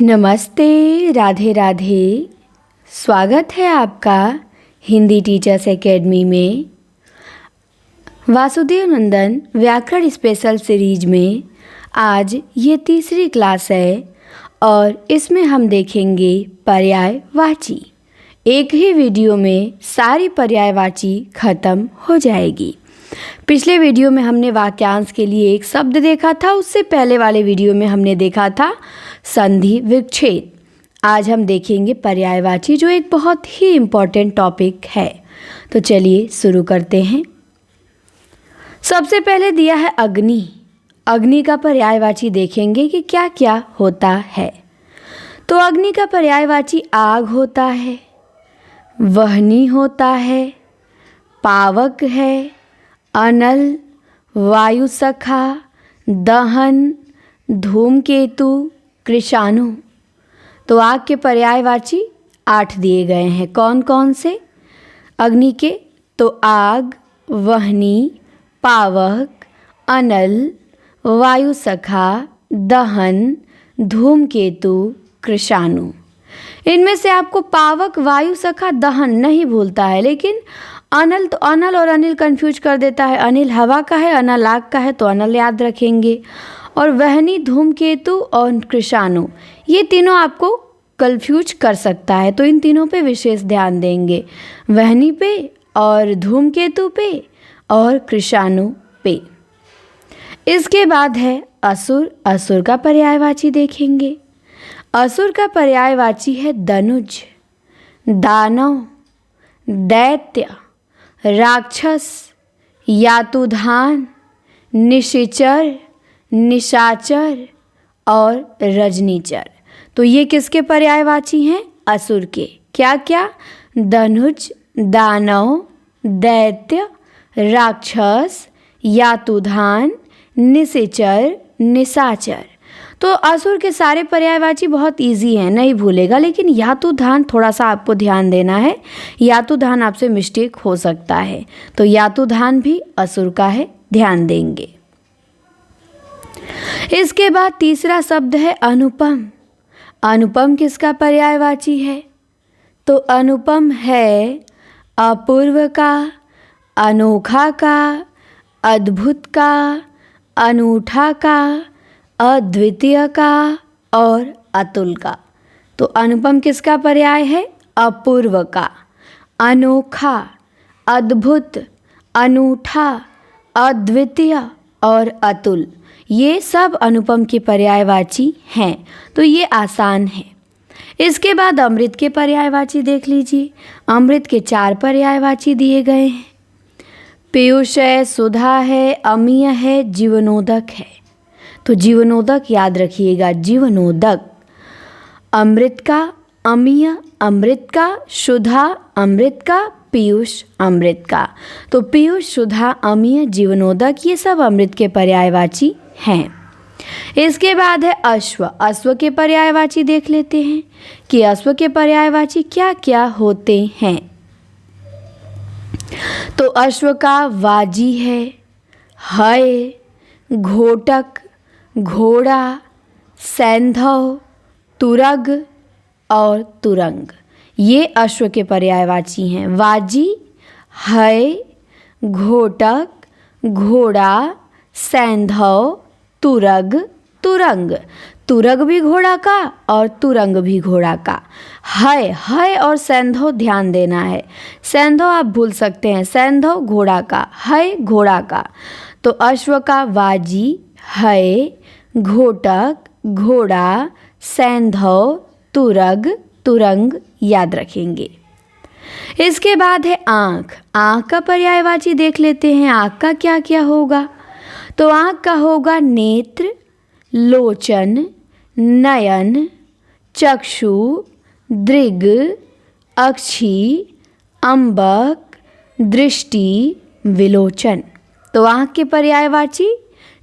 नमस्ते, राधे राधे। स्वागत है आपका हिंदी टीचर्स एकेडमी में। वासुदेव नंदन व्याकरण स्पेशल सीरीज में आज ये तीसरी क्लास है और इसमें हम देखेंगे पर्यायवाची। एक ही वीडियो में सारी पर्यायवाची खत्म हो जाएगी। पिछले वीडियो में हमने वाक्यांश के लिए एक शब्द देखा था, उससे पहले वाले वीडियो में हमने देखा था संधि विच्छेद। आज हम देखेंगे पर्यायवाची, जो एक बहुत ही इम्पॉर्टेंट टॉपिक है। तो चलिए शुरू करते हैं। सबसे पहले दिया है अग्नि। अग्नि का पर्यायवाची देखेंगे कि क्या क्या होता है। तो अग्नि का पर्यायवाची आग होता है, वहनी होता है, पावक है, अनल, वायुसखा, दहन, धूमकेतु, कृशाणु। तो आग के पर्यायवाची 8 दिए गए हैं। कौन कौन से अग्नि के? तो आग, वहनी, पावक, अनल, वायुसखा, दहन, धूमकेतु, कृशाणु। इनमें से आपको पावक, वायुसखा, दहन नहीं भूलता है, लेकिन अनल, तो अनल और अनिल कंफ्यूज कर देता है। अनिल हवा का है, अनल आग का है, तो अनल याद रखेंगे। और वहनी, धूमकेतु और कृशाणु, ये तीनों आपको कंफ्यूज कर सकता है, तो इन तीनों पे विशेष ध्यान देंगे। वहनी पे और धूमकेतु पे और कृशाणु पे। इसके बाद है असुर। असुर का पर्यायवाची देखेंगे। असुर का पर्यायवाची है दनुज, दानव, दैत्य, राक्षस, यातुधान, निशिचर, निशाचर और रजनीचर। तो ये किसके पर्यायवाची हैं? असुर के। क्या क्या? धनुज, दानव, दैत्य, राक्षस, यातुधान, निशिचर, निशाचर। तो असुर के सारे पर्यायवाची बहुत इजी हैं, नहीं भूलेगा, लेकिन यातुधान थोड़ा सा आपको ध्यान देना है। यातुधान आपसे मिस्टेक हो सकता है, तो यातुधान भी असुर का है, ध्यान देंगे। इसके बाद तीसरा शब्द है अनुपम। अनुपम किसका पर्यायवाची है? तो अनुपम है अपूर्व का, अनोखा का, अद्भुत का, अनूठा का, अद्वितीय का और अतुल का। तो अनुपम किसका पर्याय है? अपूर्व का, अनोखा, अद्भुत, अनूठा, अद्वितीय और अतुल। ये सब अनुपम के पर्यायवाची हैं, तो ये आसान है। इसके बाद अमृत के पर्यायवाची देख लीजिए। अमृत के 4 पर्यायवाची दिए गए हैं। पीयूष है, सुधा है, अमीय है, जीवनोदक है। तो जीवनोदक याद रखिएगा, जीवनोदक। अमृत का अमीय, अमृत का सुधा, अमृत का पीयूष, अमृत का। तो पीयूष, सुधा, अमीय, जीवनोदक, ये सब अमृत के पर्यायवाची हैं। इसके बाद है अश्व। अश्व के पर्यायवाची देख लेते हैं कि अश्व के पर्यायवाची क्या क्या होते हैं। तो अश्व का वाजी है, घोटक, घोड़ा, सैंधव, तुरग और तुरंग। ये अश्व के पर्यायवाची हैं। वाजी, है, घोटक, घोड़ा, सैंधव, तुरग, तुरंग। तुरग भी घोड़ा का और तुरंग भी घोड़ा का। है और सैंधव ध्यान देना है। सैंधव आप भूल सकते हैं, सैंधव घोड़ा का, है घोड़ा का। तो अश्व का वाजी, है, घोटक, घोड़ा, सैंधव, तुरग, तुरंग याद रखेंगे। इसके बाद है आँख। आँख का पर्यायवाची देख लेते हैं। आँख का क्या क्या होगा? तो आँख का होगा नेत्र, लोचन, नयन, चक्षु, दृग, अक्षी, अम्बक, दृष्टि, विलोचन। तो आँख के पर्यायवाची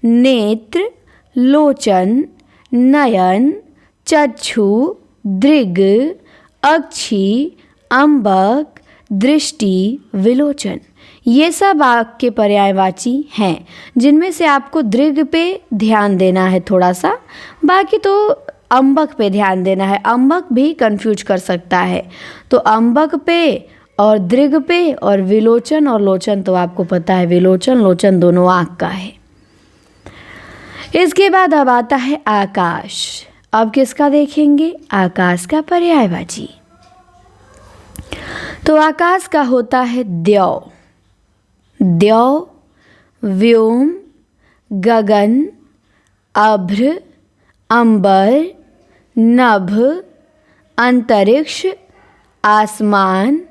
नेत्र, लोचन, नयन, चक्षु, दृग, अक्षी, अम्बक, दृष्टि, विलोचन। ये सब आँख के पर्यायवाची हैं, जिनमें से आपको दृग पे ध्यान देना है थोड़ा सा। बाकी तो अम्बक पे ध्यान देना है। अम्बक भी कंफ्यूज कर सकता है, तो अम्बक पे और दृग पे और विलोचन और लोचन तो आपको पता है, विलोचन लोचन दोनों आँख का है। इसके बाद अब आता है आकाश। अब किसका देखेंगे? आकाश का पर्यायवाची। तो आकाश का होता है द्यौ। द्यौ व्योम, गगन, अभ्र, अंबर, नभ, अंतरिक्ष, आसमान,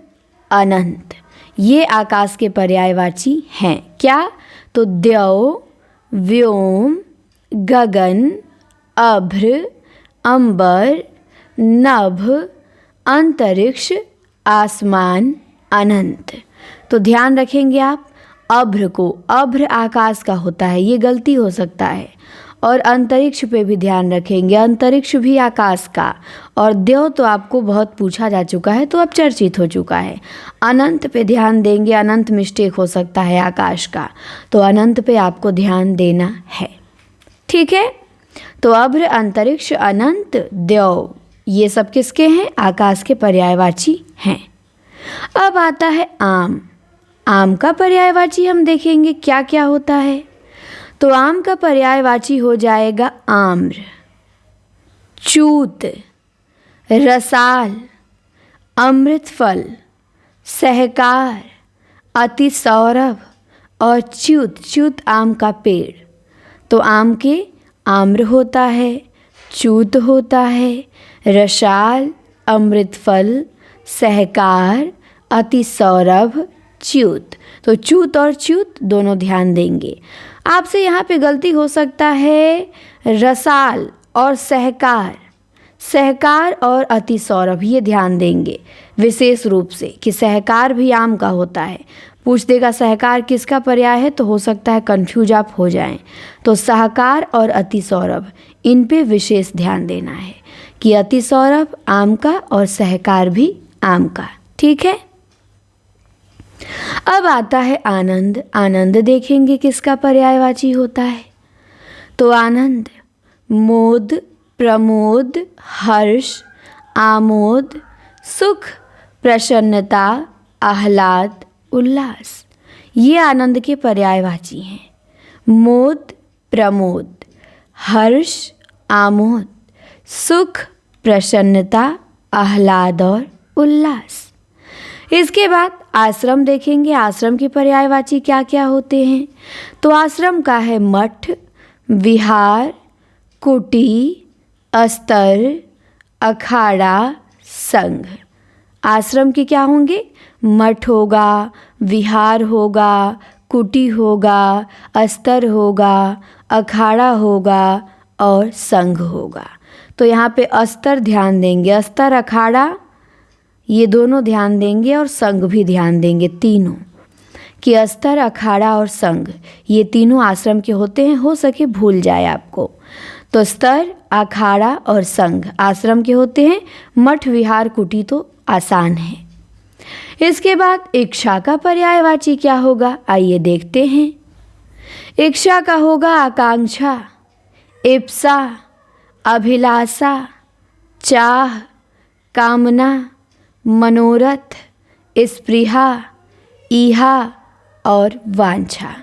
अनंत। ये आकाश के पर्यायवाची हैं। क्या? तो द्यौ, व्योम, गगन, अभ्र, अंबर, नभ, अंतरिक्ष, आसमान, अनंत। तो ध्यान रखेंगे आप अभ्र को, अभ्र आकाश का होता है, ये गलती हो सकता है। और अंतरिक्ष पे भी ध्यान रखेंगे, अंतरिक्ष भी आकाश का। और द्यौ तो आपको बहुत पूछा जा चुका है, तो अब चर्चित हो चुका है। अनंत पे ध्यान देंगे, अनंत मिस्टेक हो सकता है आकाश का, तो अनंत पे आपको ध्यान देना है। ठीक है, तो अभ्र, अंतरिक्ष, अनंत, द्यौ, ये सब किसके हैं? आकाश के पर्यायवाची हैं। अब आता है आम। आम का पर्यायवाची हम देखेंगे क्या क्या होता है। तो आम का पर्यायवाची हो जाएगा आम्र, चूत, रसाल, अमृतफल, सहकार, अतिसौरभ और च्युत। च्युत आम का पेड़। तो आम के आम्र होता है, चूत होता है, रसाल, अमृतफल, सहकार, अतिसौरभ, च्युत। तो च्युत और च्युत दोनों ध्यान देंगे। आपसे यहाँ पे गलती हो सकता है रसाल और सहकार, सहकार और अतिसौरभ, ये ध्यान देंगे विशेष रूप से कि सहकार भी आम का होता है। पूछ देगा सहकार किसका पर्याय है, तो हो सकता है कंफ्यूज आप हो जाएं। तो सहकार और अतिसौरभ, इन पे विशेष ध्यान देना है कि अतिसौरभ आम का और सहकार भी आम का। ठीक है, अब आता है आनंद। आनंद देखेंगे किसका पर्यायवाची होता है। तो आनंद मोद, प्रमोद, हर्ष, आमोद, सुख, प्रसन्नता, आह्लाद, उल्लास। ये आनंद के पर्यायवाची हैं। मोद, प्रमोद, हर्ष, आमोद, सुख, प्रसन्नता, आह्लाद और उल्लास। इसके बाद आश्रम देखेंगे। आश्रम के पर्यायवाची क्या क्या होते हैं। तो आश्रम का है मठ, विहार, कुटी, अस्तर, अखाड़ा, संघ। आश्रम के क्या होंगे? मठ होगा, विहार होगा, कुटी होगा, अस्तर होगा, अखाड़ा होगा और संघ होगा। तो यहाँ पे अस्तर ध्यान देंगे, अस्तर अखाड़ा ये दोनों ध्यान देंगे और संघ भी ध्यान देंगे, तीनों कि अस्तर अखाड़ा और संघ ये तीनों आश्रम के होते हैं। हो सके भूल जाए आपको, तो स्तर, अखाड़ा और संघ आश्रम के होते हैं। मठ, विहार, कुटी तो आसान है। इसके बाद इच्छा का पर्यायवाची क्या होगा, आइए देखते हैं। इच्छा का होगा आकांक्षा, इप्सा, अभिलाषा, चाह, कामना, मनोरथ, स्पृहा, ईहा और वांछा।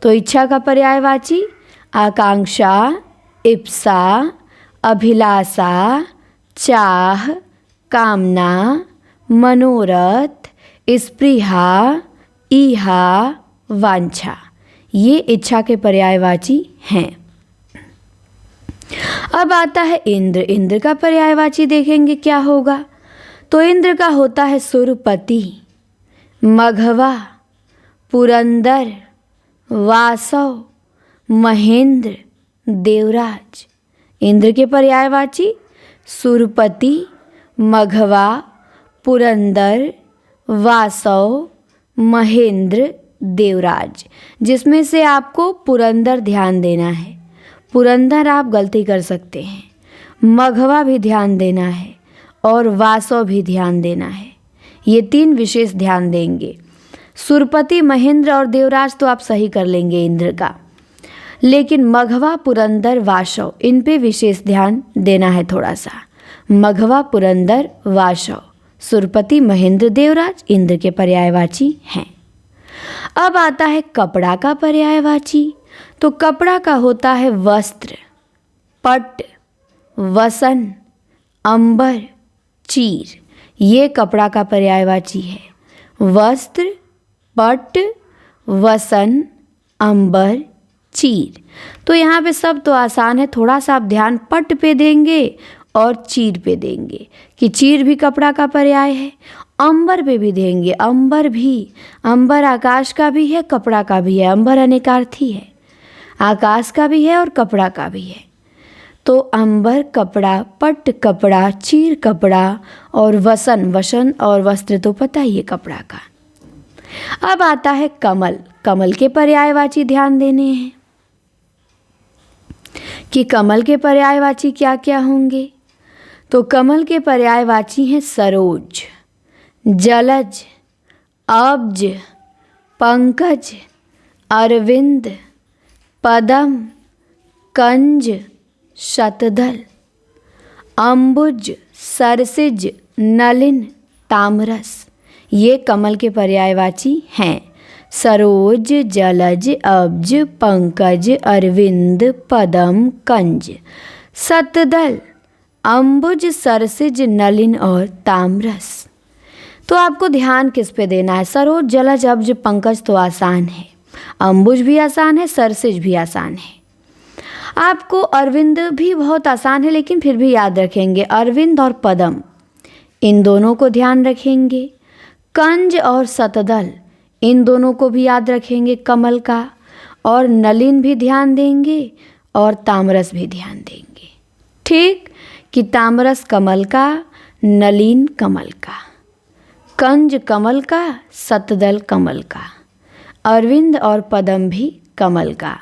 तो इच्छा का पर्यायवाची आकांक्षा, इप्सा, अभिलाषा, चाह, कामना, मनोरथ, स्पृहा, ईहा, वांछा। ये इच्छा के पर्यायवाची हैं। अब आता है इंद्र। इंद्र का पर्यायवाची देखेंगे क्या होगा। तो इंद्र का होता है सुरपति, मघवा, पुरंदर, वासव, महेंद्र, देवराज। इंद्र के पर्यायवाची सुरपति, मघवा, पुरंदर, वासव, महेंद्र, देवराज। जिसमें से आपको पुरंदर ध्यान देना है। पुरंदर आप गलती कर सकते हैं, मघवा भी ध्यान देना है और वासव भी ध्यान देना है। ये तीन विशेष ध्यान देंगे। सुरपति, महेंद्र और देवराज तो आप सही कर लेंगे इंद्र का। लेकिन मघवा, पुरंदर, वाशव, इन पे विशेष ध्यान देना है थोड़ा सा। मघवा, पुरंदर, वाशव सुरपति, महेंद्र, देवराज इंद्र के पर्यायवाची हैं। अब आता है कपड़ा का पर्यायवाची। तो कपड़ा का होता है वस्त्र, पट, वसन, अंबर, चीर। ये कपड़ा का पर्यायवाची है। वस्त्र, पट, वसन, अंबर, चीर। तो यहाँ पे सब तो आसान है, थोड़ा सा आप ध्यान पट पे देंगे और चीर पे देंगे कि चीर भी कपड़ा का पर्याय है। अंबर पे भी देंगे, अंबर भी, अंबर आकाश का भी है, कपड़ा का भी है। अंबर अनेकार्थी है, आकाश का भी है और कपड़ा का भी है। तो अंबर कपड़ा, पट कपड़ा, चीर कपड़ा और वसन, वसन और वस्त्र तो पता ही है कपड़ा का। अब आता है कमल। कमल के पर्यायवाची ध्यान देने हैं कि कमल के पर्यायवाची क्या क्या होंगे। तो कमल के पर्यायवाची हैं सरोज, जलज, अब्ज, पंकज, अरविंद, पदम, कंज, शतदल, अंबुज, सरसिज, नलिन, तामरस। ये कमल के पर्यायवाची हैं। सरोज, जलज, अब्ज, पंकज, अरविंद, पदम, कंज, शतदल, अंबुज, सरसिज, नलिन और तामरस। तो आपको ध्यान किस पे देना है? सरोज, जलज, अब्ज, पंकज तो आसान है, अंबुज भी आसान है, सरसिज भी आसान है। आपको अरविंद भी बहुत आसान है, लेकिन फिर भी याद रखेंगे अरविंद और पदम, इन दोनों को ध्यान रखेंगे। कंज और शतदल, इन दोनों को भी याद रखेंगे कमल का। और नलिन भी ध्यान देंगे और तामरस भी ध्यान देंगे। ठीक कि तामरस कमल का, नलिन कमल का, कंज कमल का, शतदल कमल का, अरविंद और पदम भी कमल का।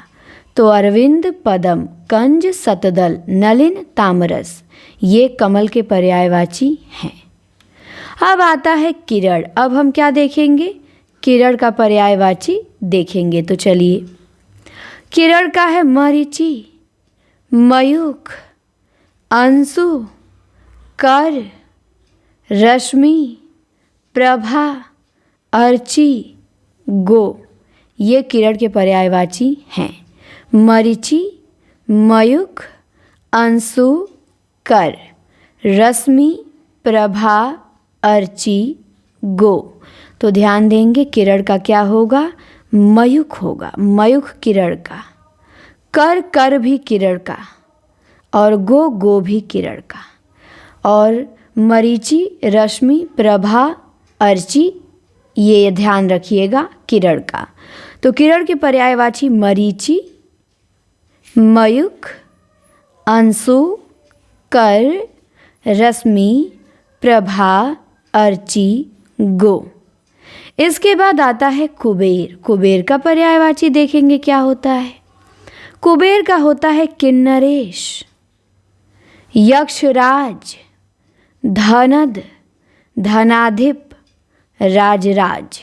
तो अरविंद, पदम, कंज, शतदल, नलिन, तामरस ये कमल के पर्यायवाची हैं। अब आता है किरण। अब हम क्या देखेंगे? किरण का पर्यायवाची देखेंगे। तो चलिए, किरण का है मरीचि, मयूख, अंशु, कर, रश्मि, प्रभा, अर्ची, गो। ये किरण के पर्यायवाची हैं। मरीचि, मयूख, अंशु, कर, रश्मि, प्रभा, अर्ची, गो। तो ध्यान देंगे किरण का क्या होगा? मयूख होगा, मयूख किरण का। कर, कर भी किरण का। और गो, गो भी किरण का। और मरीचि, रश्मि, प्रभा, अर्ची ये ध्यान रखिएगा किरण का। तो किरण के पर्यायवाची मरीचि, मयूख, अंशु, कर, रश्मि, प्रभा, अर्ची, गो। इसके बाद आता है कुबेर। कुबेर का पर्यायवाची देखेंगे क्या होता है। कुबेर का होता है किन्नरेश, यक्षराज, धनद, धनाधिप, राजराज।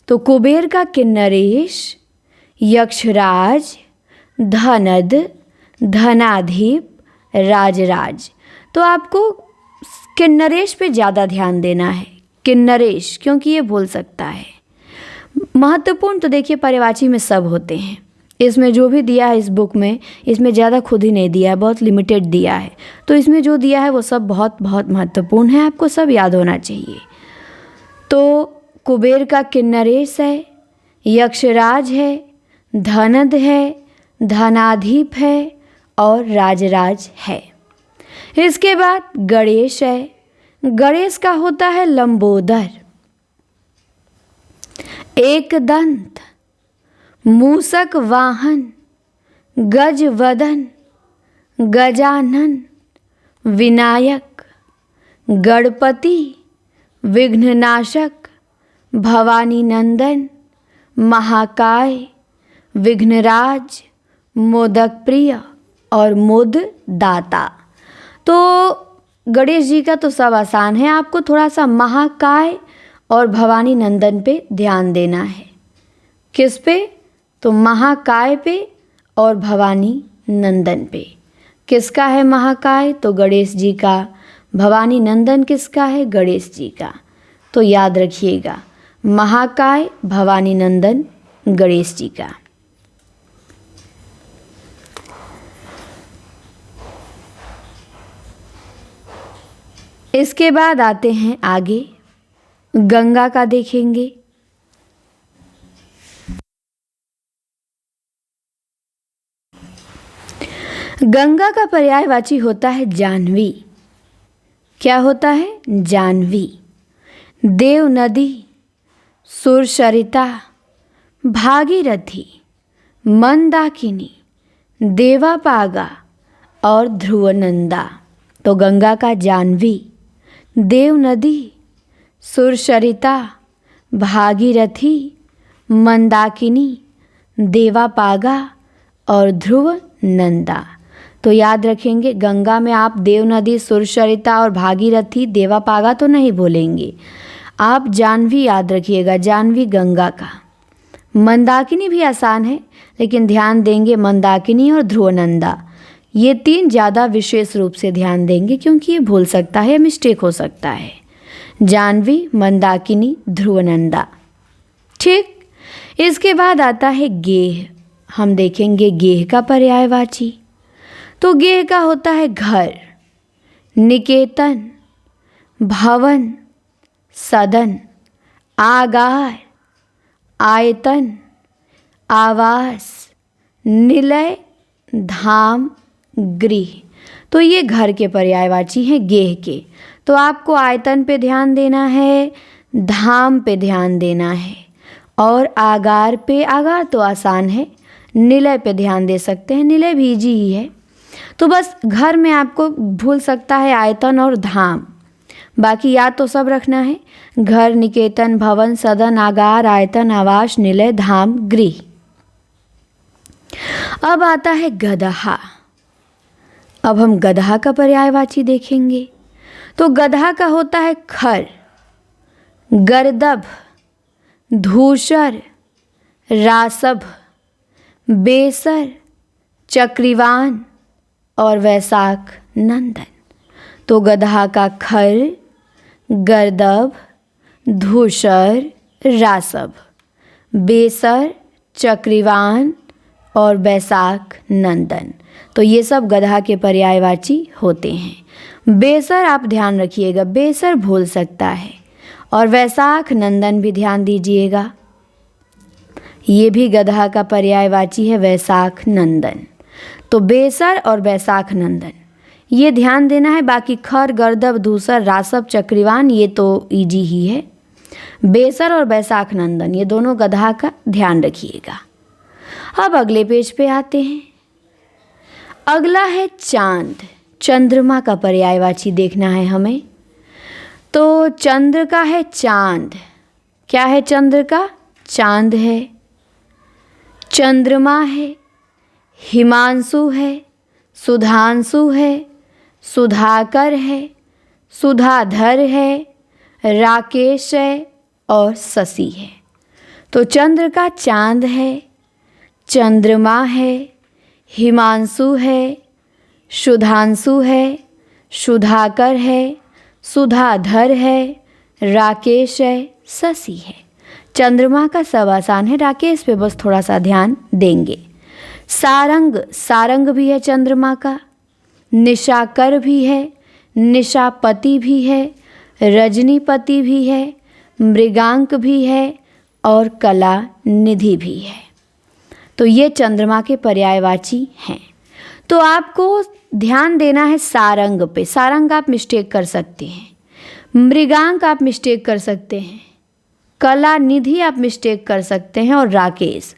तो कुबेर का किन्नरेश, यक्षराज, धनद, धनाधिप, राजराज। तो आपको किन्नरेश पे ज़्यादा ध्यान देना है। किन्नरेश क्योंकि ये बोल सकता है। महत्वपूर्ण तो देखिए पर्यायवाची में सब होते हैं। इसमें जो भी दिया है इस बुक में, इसमें ज़्यादा खुद ही नहीं दिया है, बहुत लिमिटेड दिया है। तो इसमें जो दिया है वो सब बहुत बहुत महत्वपूर्ण है, आपको सब याद होना चाहिए। तो कुबेर का किन्नरेश है, यक्षराज है, धनद है, धनाधिप है और राजराज है। इसके बाद गणेश है। गणेश का होता है लंबोदर, एक दंत, मूसक वाहन, गज वदन, गजानन, विनायक, गणपति, विघ्ननाशक, भवानी नंदन, महाकाय, विघ्नराज, मोदक प्रिय और मोददाता। तो गणेश जी का तो सब आसान है, आपको थोड़ा सा महाकाय और भवानी नंदन पे ध्यान देना है। किस पे? तो महाकाय पे और भवानी नंदन पे। किसका है महाकाय? तो गणेश जी का। भवानी नंदन किसका है? गणेश जी का। तो याद रखिएगा, महाकाय, भवानी नंदन, गणेश जी का। इसके बाद आते हैं आगे, गंगा का देखेंगे। गंगा का पर्यायवाची होता है जाह्नवी। क्या होता है? जाह्नवी। देव नदी, सुरसरिता, भागीरथी, मंदाकिनी, देवापागा और ध्रुवनंदा। तो गंगा का जाह्नवी, देव नदी, सुरसरिता, भागीरथी, मंदाकिनी, देवापागा और ध्रुवनंदा। तो याद रखेंगे, गंगा में आप देव नदी, सुरसरिता और भागीरथी, देवापागा तो नहीं बोलेंगे, आप जाह्नवी याद रखिएगा, जाह्नवी गंगा का। मंदाकिनी भी आसान है, लेकिन ध्यान देंगे मंदाकिनी और ध्रुवनंदा, ये तीन ज़्यादा विशेष रूप से ध्यान देंगे, क्योंकि ये भूल सकता है, मिस्टेक हो सकता है। जाह्नवी, मंदाकिनी, ध्रुवनंदा। ठीक। इसके बाद आता है गेह। हम देखेंगे गेह का पर्यायवाची। तो गेह का होता है घर, निकेतन, भवन, सदन, आगार, आयतन, आवास, निलय, धाम, गृह। तो ये घर के पर्यायवाची हैं गेह के। तो आपको आयतन पे ध्यान देना है, धाम पे ध्यान देना है और आगार पे, आगार तो आसान है, निलय पे ध्यान दे सकते हैं, निलय भी इजी ही है। तो बस घर में आपको भूल सकता है आयतन और धाम, बाकी याद तो सब रखना है, घर, निकेतन, भवन, सदन, आगार, आयतन, आवास, निलय, धाम, गृह। अब आता है गदहा। अब हम गदहा का पर्यायवाची देखेंगे। तो गदहा का होता है खर, गर्दभ, धूसर, रासभ, बेसर, चक्रीवान और वैशाख नंदन। तो गदहा का खर, गर्दभ, धूसर, रासभ, बेसर, चक्रीवान और वैशाख नंदन। तो ये सब गदहा के पर्यायवाची होते हैं। बेसर आप ध्यान रखिएगा, बेसर भूल सकता है, और वैशाख नंदन भी ध्यान दीजिएगा, ये भी गदहा का पर्यायवाची है, वैशाख नंदन। तो बेसर और वैशाख नंदन ये ध्यान देना है। बाकी खर, गर्दभ, धूसर, रासभ, चक्रीवान ये तो इजी ही है। बेसर और वैशाख नंदन ये दोनों गदहा का ध्यान रखिएगा। अब अगले पेज पे आते हैं। अगला है चांद। चंद्रमा का पर्यायवाची देखना है हमें। तो चंद्र का है चांद। क्या है चंद्र का? चांद है, चंद्रमा है, हिमांशु है, सुधांशु है, सुधाकर है, सुधाधर है, राकेश है और शशि है। तो चंद्र का चांद है, चंद्रमा है, हिमांशु है, सुधांशु है, सुधाकर है, सुधाधर है, राकेश है, शशि है। चंद्रमा का सब आसान है, राकेश पे बस थोड़ा सा ध्यान देंगे। सारंग, सारंग भी है चंद्रमा का, निशाकर भी है, निशापति भी है, रजनीपति भी है, मृगांक भी है और कला निधि भी है। तो ये चंद्रमा के पर्यायवाची हैं। तो आपको ध्यान देना है सारंग पे। सारंग आप मिस्टेक कर सकते हैं, मृगांक आप मिस्टेक कर सकते हैं, कला निधि आप मिस्टेक कर सकते हैं और राकेश।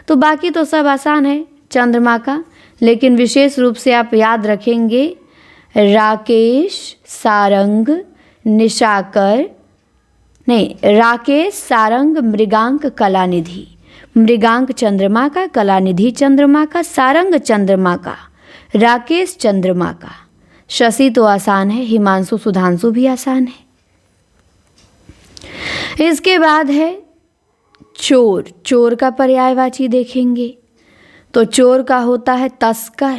तो बाकी तो सब आसान है चंद्रमा का, लेकिन विशेष रूप से आप याद रखेंगे राकेश, सारंग, निशाकर, नहीं, राकेश, सारंग, मृगांक, कलानिधि। मृगांक चंद्रमा का, कलानिधि चंद्रमा का, सारंग चंद्रमा का, राकेश चंद्रमा का, शशि तो आसान है, हिमांशु, सुधांशु भी आसान है। इसके बाद है चोर। चोर का पर्यायवाची देखेंगे। तो चोर का होता है तस्कर,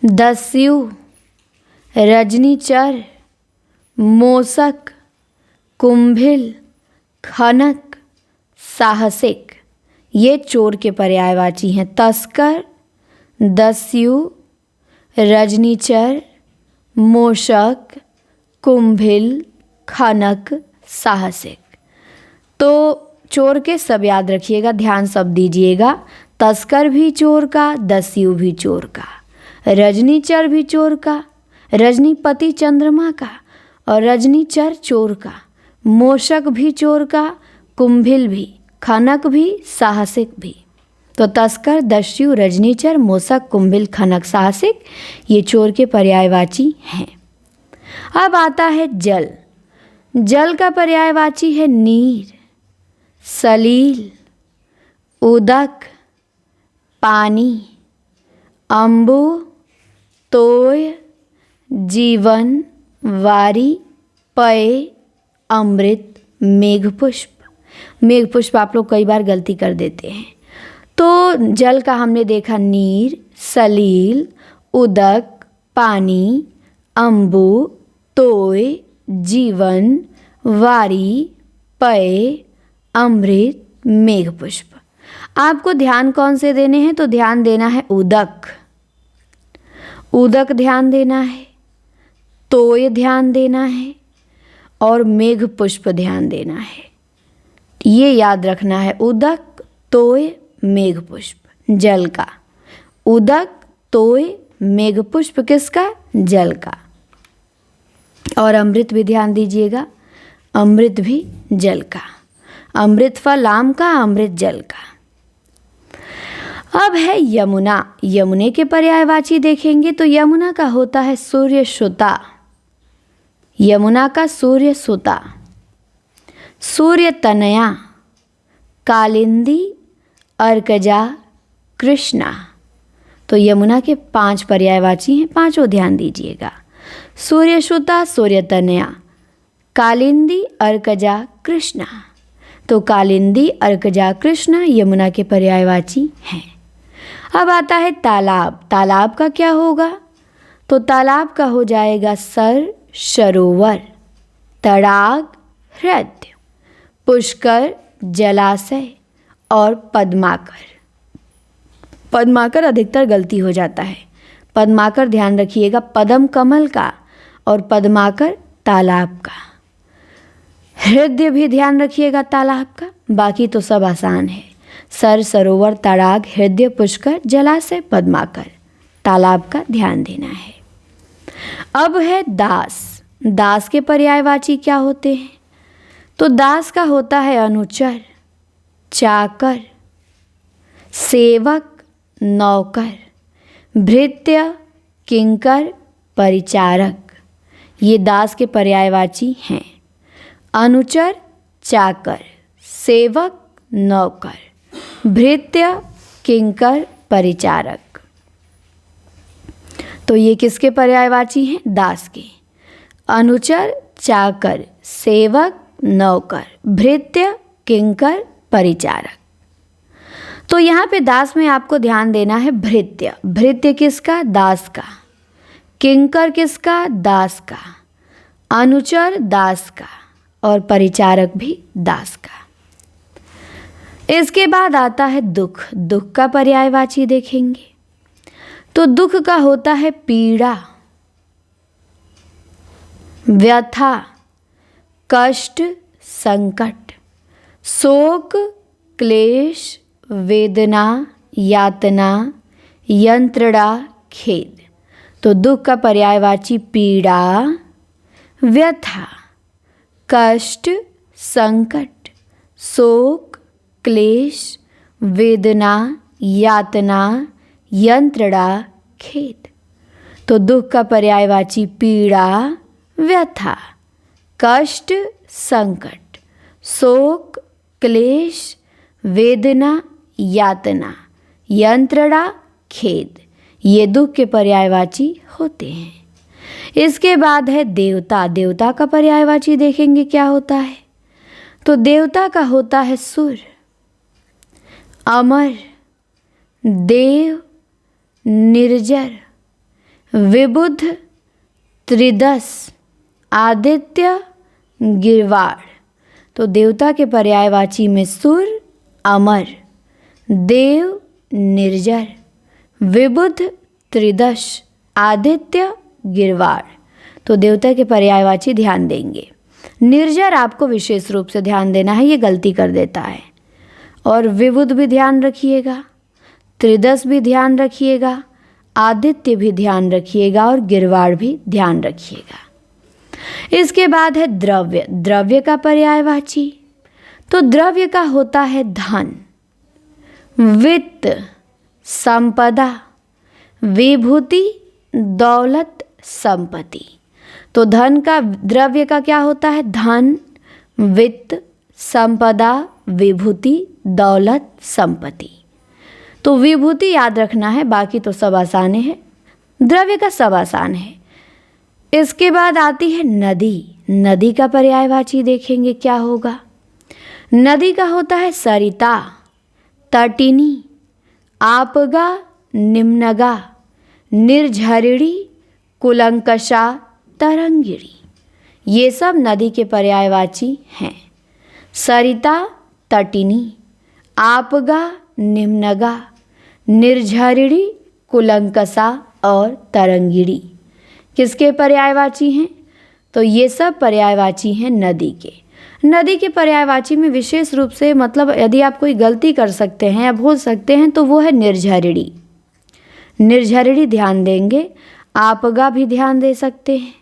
दस्यु, रजनीचर, मोसक, कुंभिल, खनक, साहसिक। ये चोर के पर्यायवाची हैं। तस्कर, दस्यु, रजनीचर, मोशक, कुंभिल, खनक, साहसिक। तो चोर के सब याद रखिएगा, ध्यान सब दीजिएगा। तस्कर भी चोर का, दस्यु भी चोर का, रजनीचर भी चोर का, रजनीपति चंद्रमा का और रजनीचर चोर का, मोशक भी चोर का, कुंभिल भी, खनक भी, साहसिक भी। तो तस्कर, दस्यु, रजनीचर, मोशक, कुंभिल, खनक, साहसिक ये चोर के पर्यायवाची हैं। अब आता है जल। जल का पर्यायवाची है नीर, सलील, उदक, पानी, अम्बु, तोय, जीवन, वारी, पय, अमृत, मेघपुष्प। मेघपुष्प आप लोग कई बार गलती कर देते हैं। तो जल का हमने देखा नीर, सलील, उदक, पानी, अम्बु, तोय, जीवन, वारी, पय, अमृत, मेघपुष्प। आपको ध्यान कौन से देने हैं? तो ध्यान देना है उदक, उदक ध्यान देना है, तोय ध्यान देना है और मेघपुष्प ध्यान देना है। ये याद रखना है, उदक, तोय, मेघपुष्प जल का। उदक, तोय, मेघपुष्प किसका? जल का। और अमृत भी ध्यान दीजिएगा, अमृत भी जल का। अमृत फल आम का, अमृत जल का। अब है यमुना। यमुने के पर्यायवाची देखेंगे तो यमुना का होता है सूर्य सुता। यमुना का सूर्य सुता, सूर्य तनया, कालिंदी, अर्कजा, कृष्णा। तो यमुना के 5 पर्यायवाची हैं, पांचों ध्यान दीजिएगा। सूर्य सुता, सूर्य तनया, कालिंदी, अर्कजा, कृष्णा। तो कालिंदी, अर्कजा, कृष्णा यमुना के पर्यायवाची हैं। अब आता है तालाब। तालाब का क्या होगा? तो तालाब का हो जाएगा सर, सरोवर, तड़ाग, हृदय, पुष्कर, जलाशय और पद्माकर। पद्माकर अधिकतर गलती हो जाता है। पद्माकर ध्यान रखिएगा, पद्म कमल का और पद्माकर तालाब का। हृदय भी ध्यान रखिएगा तालाब का, बाकी तो सब आसान है। सर, सरोवर, तड़ाग, हृदय, पुष्कर, जलाशय, पद्माकर। तालाब का ध्यान देना है। अब है दास। दास के पर्यायवाची क्या होते हैं? तो दास का होता है अनुचर, चाकर, सेवक, नौकर, भृत्य, किंकर, परिचारक। ये दास के पर्यायवाची हैं। अनुचर, चाकर, सेवक, नौकर, भृत्य, किंकर, परिचारक। तो ये किसके पर्यायवाची हैं? दास के। अनुचर, चाकर, सेवक, नौकर, भृत्य, किंकर, परिचारक। तो यहाँ पे दास में आपको ध्यान देना है भृत्य। भृत्य किसका? दास का। किंकर किसका? दास का। अनुचर दास का और परिचारक भी दास का। इसके बाद आता है दुख। दुख का पर्यायवाची देखेंगे तो दुख का होता है पीड़ा, व्यथा, कष्ट, संकट, शोक, क्लेश, वेदना, यातना, यंत्रणा, खेद। तो दुख का पर्यायवाची पीड़ा, व्यथा, कष्ट, संकट, शोक, क्लेश, वेदना, यातना, यंत्रणा, खेद। तो दुख का पर्यायवाची पीड़ा, व्यथा, कष्ट, संकट, शोक, क्लेश, वेदना, यातना, यंत्रणा, खेद। ये दुख के पर्यायवाची होते हैं। इसके बाद है देवता। देवता का पर्यायवाची देखेंगे क्या होता है? तो देवता का होता है सुर, अमर, देव निर्जर विबुध त्रिदश आदित्य गिरवाड़। तो देवता के पर्यायवाची में सुर अमर, देव निर्जर विबुध त्रिदश आदित्य गिरवाड़। तो देवता के पर्यायवाची ध्यान देंगे। निर्जर आपको विशेष रूप से ध्यान देना है, ये गलती कर देता है। और विबुध भी ध्यान रखिएगा, त्रिदश भी ध्यान रखिएगा, आदित्य भी ध्यान रखिएगा और गिरवाड़ भी ध्यान रखिएगा। इसके बाद है द्रव्य। द्रव्य का पर्यायवाची, तो द्रव्य का होता है धन, वित्त, संपदा, विभूति, दौलत, संपत्ति। तो धन का, द्रव्य का क्या होता है? धन, वित्त, संपदा, विभूति, दौलत, संपत्ति। तो विभूति याद रखना है, बाकी तो सब आसान है। द्रव्य का सब आसान है। इसके बाद आती है नदी। नदी का पर्यायवाची देखेंगे क्या होगा। नदी का होता है सरिता, तटिनी, आपगा, निम्नगा, निर्झरिणी, कुलंकषा, तरंगिणी। ये सब नदी के पर्यायवाची हैं। सरिता, तटिनी, आपगा, निम्नगा, निर्झरिणी, कुलंकषा और तरंगिणी किसके पर्यायवाची हैं? तो ये सब पर्यायवाची हैं नदी के। नदी के पर्यायवाची में विशेष रूप से, मतलब यदि आप कोई गलती कर सकते हैं या भूल सकते हैं तो वो है निर्झरिणी। निर्झरिणी ध्यान देंगे, आपगा भी ध्यान दे सकते हैं।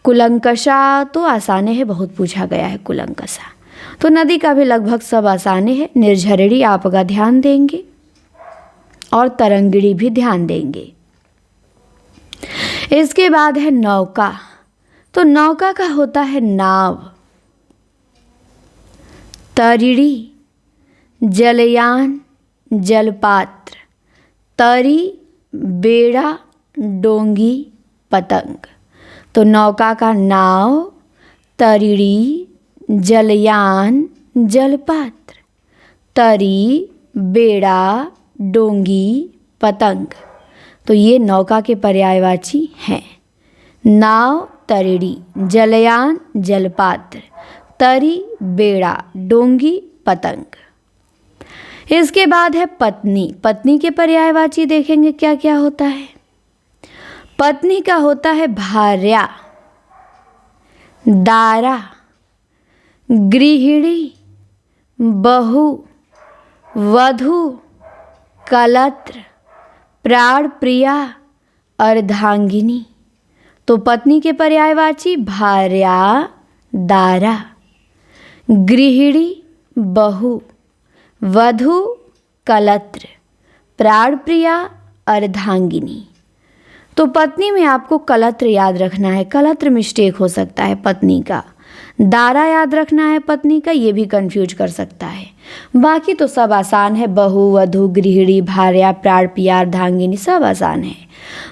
कुलंकषा तो आसाने है, बहुत पूछा गया है कुलंकषा। तो नदी का भी लगभग सब आसाने है। निर्झरिणी, आपगा ध्यान देंगे और तरंगिणी भी ध्यान देंगे। इसके बाद है नौका। तो नौका का होता है नाव, तरिणी, जलयान, जलपात्र, तरी, बेड़ा, डोंगी, पतंग। तो नौका का नाव, तरिणी, जलयान, जलपात्र, तरी, बेड़ा, डोंगी, पतंग। तो ये नौका के पर्यायवाची हैं। नाव, तरिणी, जलयान, जलपात्र, तरी, बेड़ा, डोंगी, पतंग। इसके बाद है पत्नी। पत्नी के पर्यायवाची देखेंगे क्या क्या होता है। पत्नी का होता है भार्या, दारा, गृहिणी, बहू, वधू, कलत्र, प्राण प्रिया, अर्धांगिनी। तो पत्नी के पर्यायवाची भार्या, दारा, गृहिणी, बहू, वधू, कलत्र, प्राण प्रिया, अर्धांगिनी। तो पत्नी में आपको कलत्र याद रखना है, कलत्र मिस्टेक हो सकता है पत्नी का। दारा याद रखना है पत्नी का, ये भी कंफ्यूज कर सकता है। बाकी तो सब आसान है, बहू, वधू, गृहिणी, भार्या, प्राण प्रिया, अर्धांगिनी सब आसान है।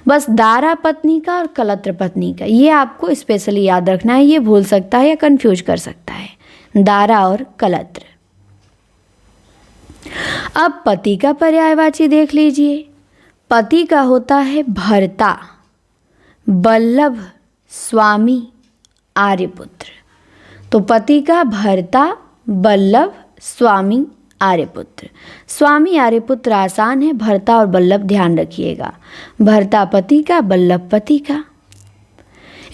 बस दारा पत्नी का और कलत्र पत्नी का, ये आपको स्पेशली याद रखना है, ये भूल सकता है या कंफ्यूज कर सकता है, दारा और कलत्र। अब पति का पर्यायवाची देख लीजिए। पति का होता है भर्ता, बल्लभ, स्वामी, आर्यपुत्र। तो पति का भर्ता, बल्लभ, स्वामी, आर्यपुत्र। स्वामी, आर्यपुत्र आसान है, भर्ता और बल्लभ ध्यान रखिएगा। भर्ता पति का, बल्लभ पति का।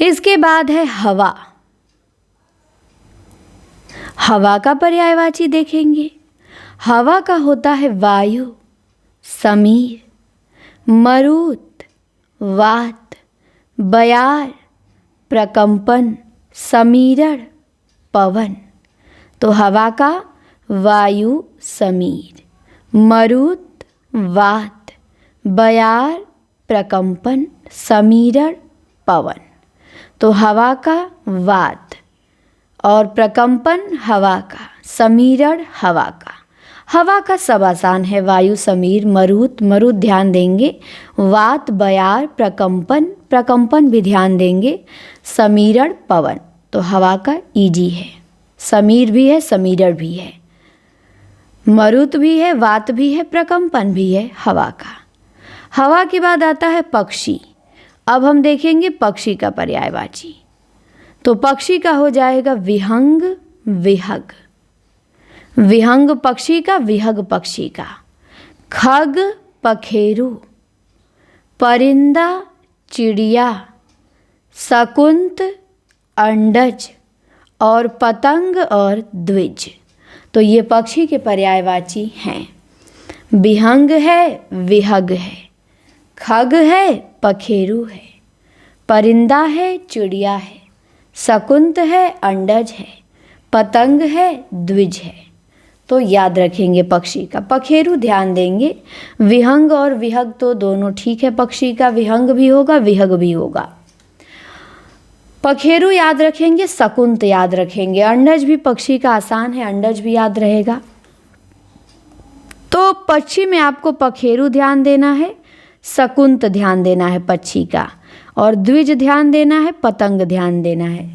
इसके बाद है हवा। हवा का पर्यायवाची देखेंगे। हवा का होता है वायु, समीर, मरुत, वात, बयार, प्रकंपन, समीरण, पवन। तो हवा का वायु, समीर, मरुत, वात, बयार, प्रकंपन, समीरण, पवन। तो हवा का वात और प्रकंपन हवा का, समीरण हवा का। हवा का सब आसान है, वायु, समीर, मरुत, मरुत ध्यान देंगे, वात, बयार, प्रकंपन, प्रकंपन भी ध्यान देंगे, समीरण, पवन। तो हवा का इजी है, समीर भी है, समीरण भी है। मरुत भी है, वात भी है, प्रकंपन भी है हवा का। हवा के बाद आता है पक्षी। अब हम देखेंगे पक्षी का पर्यायवाची। तो पक्षी का हो जाएगा विहंग, विहग। विहंग पक्षी का, विहग पक्षी का। खग पखेरु, परिंदा चिड़िया, शकुंत अंडज और पतंग और द्विज। तो ये पक्षी के पर्यायवाची हैं। विहंग है, विहग है, खग है, पखेरु है, परिंदा है, चिड़िया है, शकुंत है, अंडज है, पतंग है, द्विज है। तो याद रखेंगे पक्षी का। पखेरु ध्यान देंगे। विहंग और विहग तो दोनों ठीक है, पक्षी का विहंग भी होगा, विहग भी होगा। पखेरु याद रखेंगे, शकुंत याद रखेंगे। अंडज भी पक्षी का आसान है, अंडज भी याद रहेगा। तो पक्षी में आपको पखेरु ध्यान देना है, शकुंत ध्यान देना है पक्षी का, और द्विज ध्यान देना है, पतंग ध्यान देना है।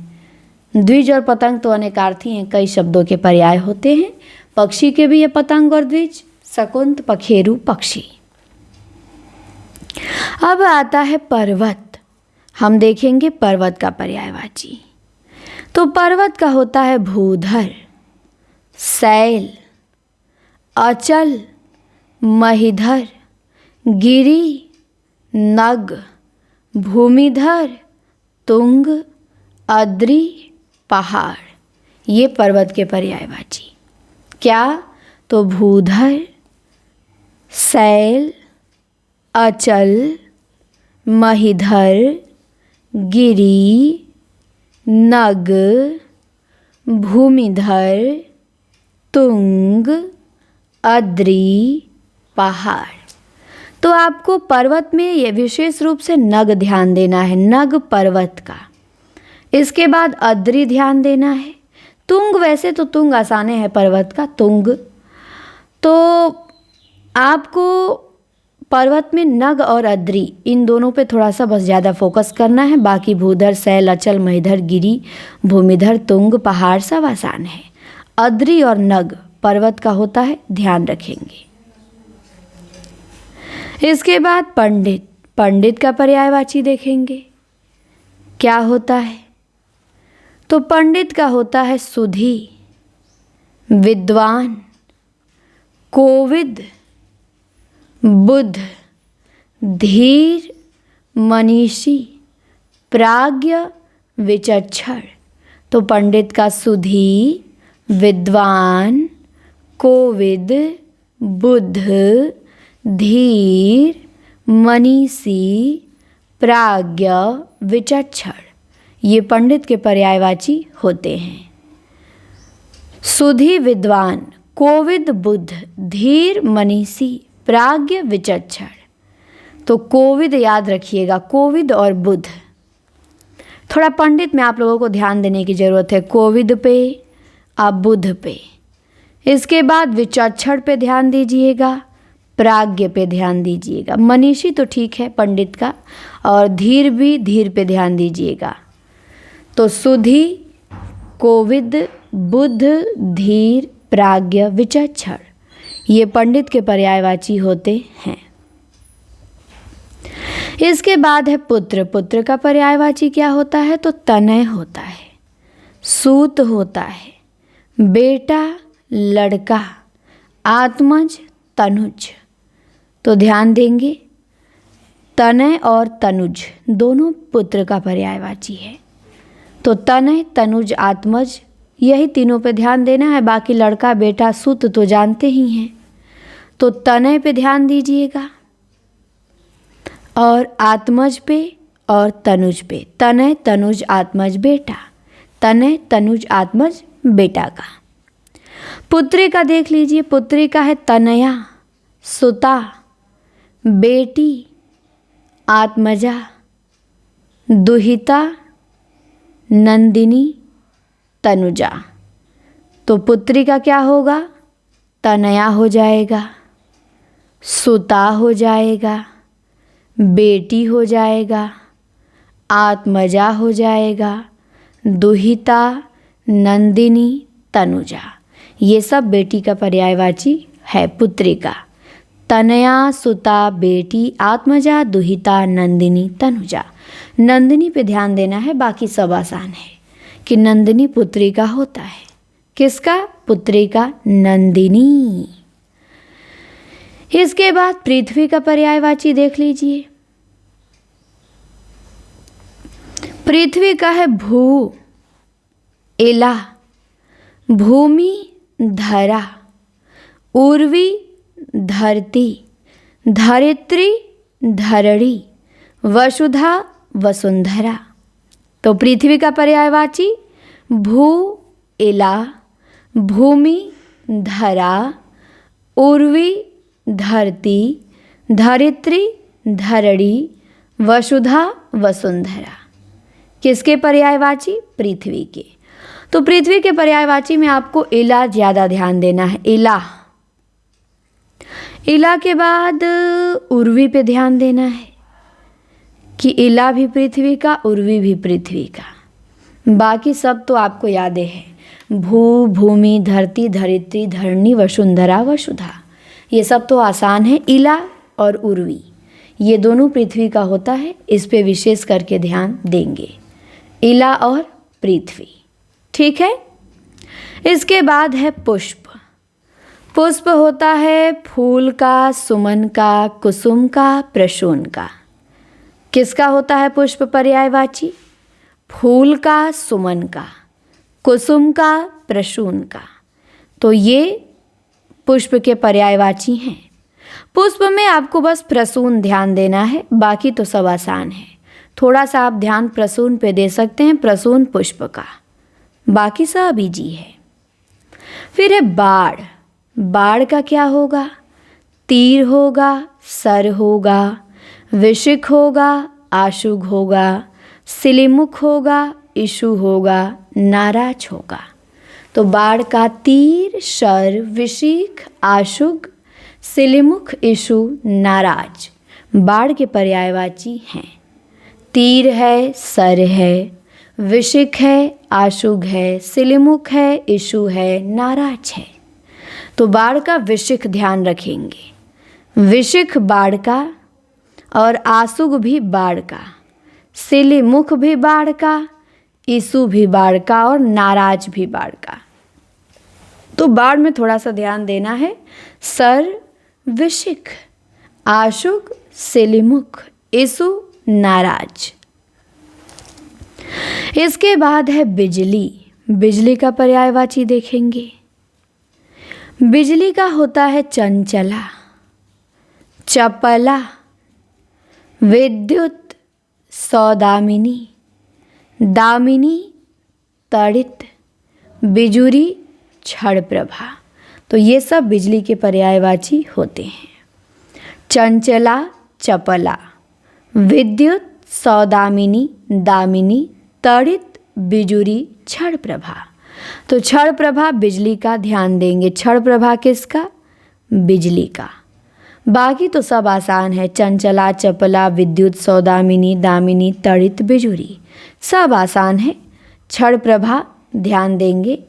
द्विज और पतंग तो अनेकार्थी हैं, कई शब्दों के पर्याय होते हैं। पक्षी के भी ये पतंग और द्विज, शकुंत, पखेरु, पक्षी। अब आता है पर्वत। हम देखेंगे पर्वत का पर्यायवाची। तो पर्वत का होता है भूधर, शैल, अचल, महीधर, गिरि, नग, भूमिधर, तुंग, अद्रि, पहाड़। ये पर्वत के पर्यायवाची। क्या? तो भूधर, शैल, अचल, महीधर, गिरि, नग, भूमिधर, तुंग, अद्रि, पहाड़। तो आपको पर्वत में ये विशेष रूप से नग ध्यान देना है, नग पर्वत का। इसके बाद अद्रि ध्यान देना है। तुंग, वैसे तो तुंग आसाने है पर्वत का, तुंग। तो आपको पर्वत में नग और अद्रि इन दोनों पे थोड़ा सा बस ज़्यादा फोकस करना है। बाकी भूधर, शैल, अचल, महीधर, गिरि, भूमिधर, तुंग, पहाड़ सब आसान है। अद्रि और नग पर्वत का होता है, ध्यान रखेंगे। इसके बाद पंडित। पंडित का पर्यायवाची देखेंगे क्या होता है। तो पंडित का होता है सुधी, विद्वान, कोविद, बुद्ध, धीर, मनीषी, प्राज्ञ, विचक्षण। तो पंडित का सुधी, विद्वान, कोविद, बुद्ध, धीर, मनीषी, प्राज्ञ, विचक्षण। ये पंडित के पर्यायवाची होते हैं। सुधी, विद्वान, कोविद, बुद्ध, धीर, मनीषी, प्राज्ञ, विचक्षण। तो कोविद याद रखिएगा, कोविद और बुद्ध। थोड़ा पंडित में आप लोगों को ध्यान देने की ज़रूरत है, कोविद पे और बुद्ध पे। इसके बाद विचक्षण पे ध्यान दीजिएगा, प्राज्ञ पे ध्यान दीजिएगा। मनीषी तो ठीक है पंडित का, और धीर भी, धीर पे ध्यान दीजिएगा। तो सुधी, कोविद, बुद्ध, धीर, प्राज्ञ, विचक्षण ये पंडित के पर्यायवाची होते हैं। इसके बाद है पुत्र। पुत्र का पर्यायवाची क्या होता है। तो तनय होता है, सूत होता है, बेटा, लड़का, आत्मज, तनुज। तो ध्यान देंगे तनय और तनुज दोनों पुत्र का पर्यायवाची है। तो तनय, तनुज, आत्मज यही तीनों पे ध्यान देना है। बाकी लड़का, बेटा, सूत तो जानते ही हैं। तो तनय पे ध्यान दीजिएगा और आत्मज पे और तनुज पे। तनय, तनुज, आत्मज, बेटा। तनय, तनुज, आत्मज, बेटा का। पुत्री का देख लीजिए। पुत्री का है तनया, सुता, बेटी, आत्मजा, दुहिता, नंदिनी, तनुजा। तो पुत्री का क्या होगा। तनया हो जाएगा, सुता हो जाएगा, बेटी हो जाएगा, आत्मजा हो जाएगा, दुहिता, नंदिनी, तनुजा। ये सब बेटी का पर्यायवाची है पुत्रिका। तनया सुता बेटी आत्मजा दुहिता नंदिनी तनुजा। नंदिनी पे ध्यान देना है, बाकी सब आसान है कि नंदिनी पुत्री का होता है। किसका? पुत्री का, नंदिनी। इसके बाद पृथ्वी का पर्यायवाची देख लीजिए। पृथ्वी का है भू, इला, भूमि धरा, उर्वी धरती, धरित्री धरणी, वसुधा वसुंधरा। तो पृथ्वी का पर्यायवाची भू, इला, भूमि धरा, उर्वी धरती, धरित्री धरणी, वसुधा वसुंधरा। किसके पर्यायवाची? पृथ्वी के। तो पृथ्वी के पर्यायवाची में आपको इला ज़्यादा ध्यान देना है। इला, इला के बाद उर्वी पे ध्यान देना है कि इला भी पृथ्वी का, उर्वी भी पृथ्वी का। बाकी सब तो आपको याद है, भू, भूमि, धरती, धरित्री, धरणी, वसुंधरा, वसुधा। ये सब तो आसान है। इला और उर्वी ये दोनों पृथ्वी का होता है, इस पे विशेष करके ध्यान देंगे। इला और पृथ्वी, ठीक है। इसके बाद है पुष्प। पुष्प होता है फूल का, सुमन का, कुसुम का, प्रसून का। किसका होता है पुष्प पर्यायवाची? फूल का, सुमन का, कुसुम का, प्रसून का। तो ये पुष्प के पर्यायवाची हैं। पुष्प में आपको बस प्रसून ध्यान देना है, बाकी तो सब आसान है। थोड़ा सा आप ध्यान प्रसून पे दे सकते हैं, प्रसून पुष्प का, बाकी सब इजी है। फिर है बाण। बाण का क्या होगा? तीर होगा, सर होगा, विशिख होगा, आशुग होगा, सिलिमुख होगा, इशु होगा, नाराज होगा। तो बाण का तीर, सर, विशिख, आशुग, सिलिमुख, इशु, नाराज बाण के पर्यायवाची हैं। तीर है, सर है, विशिख है, आशुग है, सिलिमुख है, इशु है, नाराज है। तो बाण का विशिख ध्यान रखेंगे। विशिख बाण का और आशुग भी बाण का, सिलिमुख भी बाण का, इशु भी बाण का और नाराज भी बाण का। तो बाण में थोड़ा सा ध्यान देना है। सर, विशिख, आशुग, सिलिमुख, इशु, नाराज। इसके बाद है बिजली। बिजली का पर्यायवाची देखेंगे। बिजली का होता है चंचला, चपला, विद्युत, सौदामिनी, दामिनी, तड़ित, बिजुरी, क्षण प्रभा। तो ये सब बिजली के पर्यायवाची होते हैं। चंचला, चपला, विद्युत, सौदामिनी, दामिनी, तड़ित, बिजुरी, क्षण प्रभा। तो क्षण प्रभा बिजली का ध्यान देंगे। क्षण प्रभा किसका? बिजली का। बाकी तो सब आसान है। चंचला, चपला, विद्युत, सौदामिनी, दामिनी, तड़ित, बिजुरी सब आसान है। क्षण प्रभा ध्यान देंगे।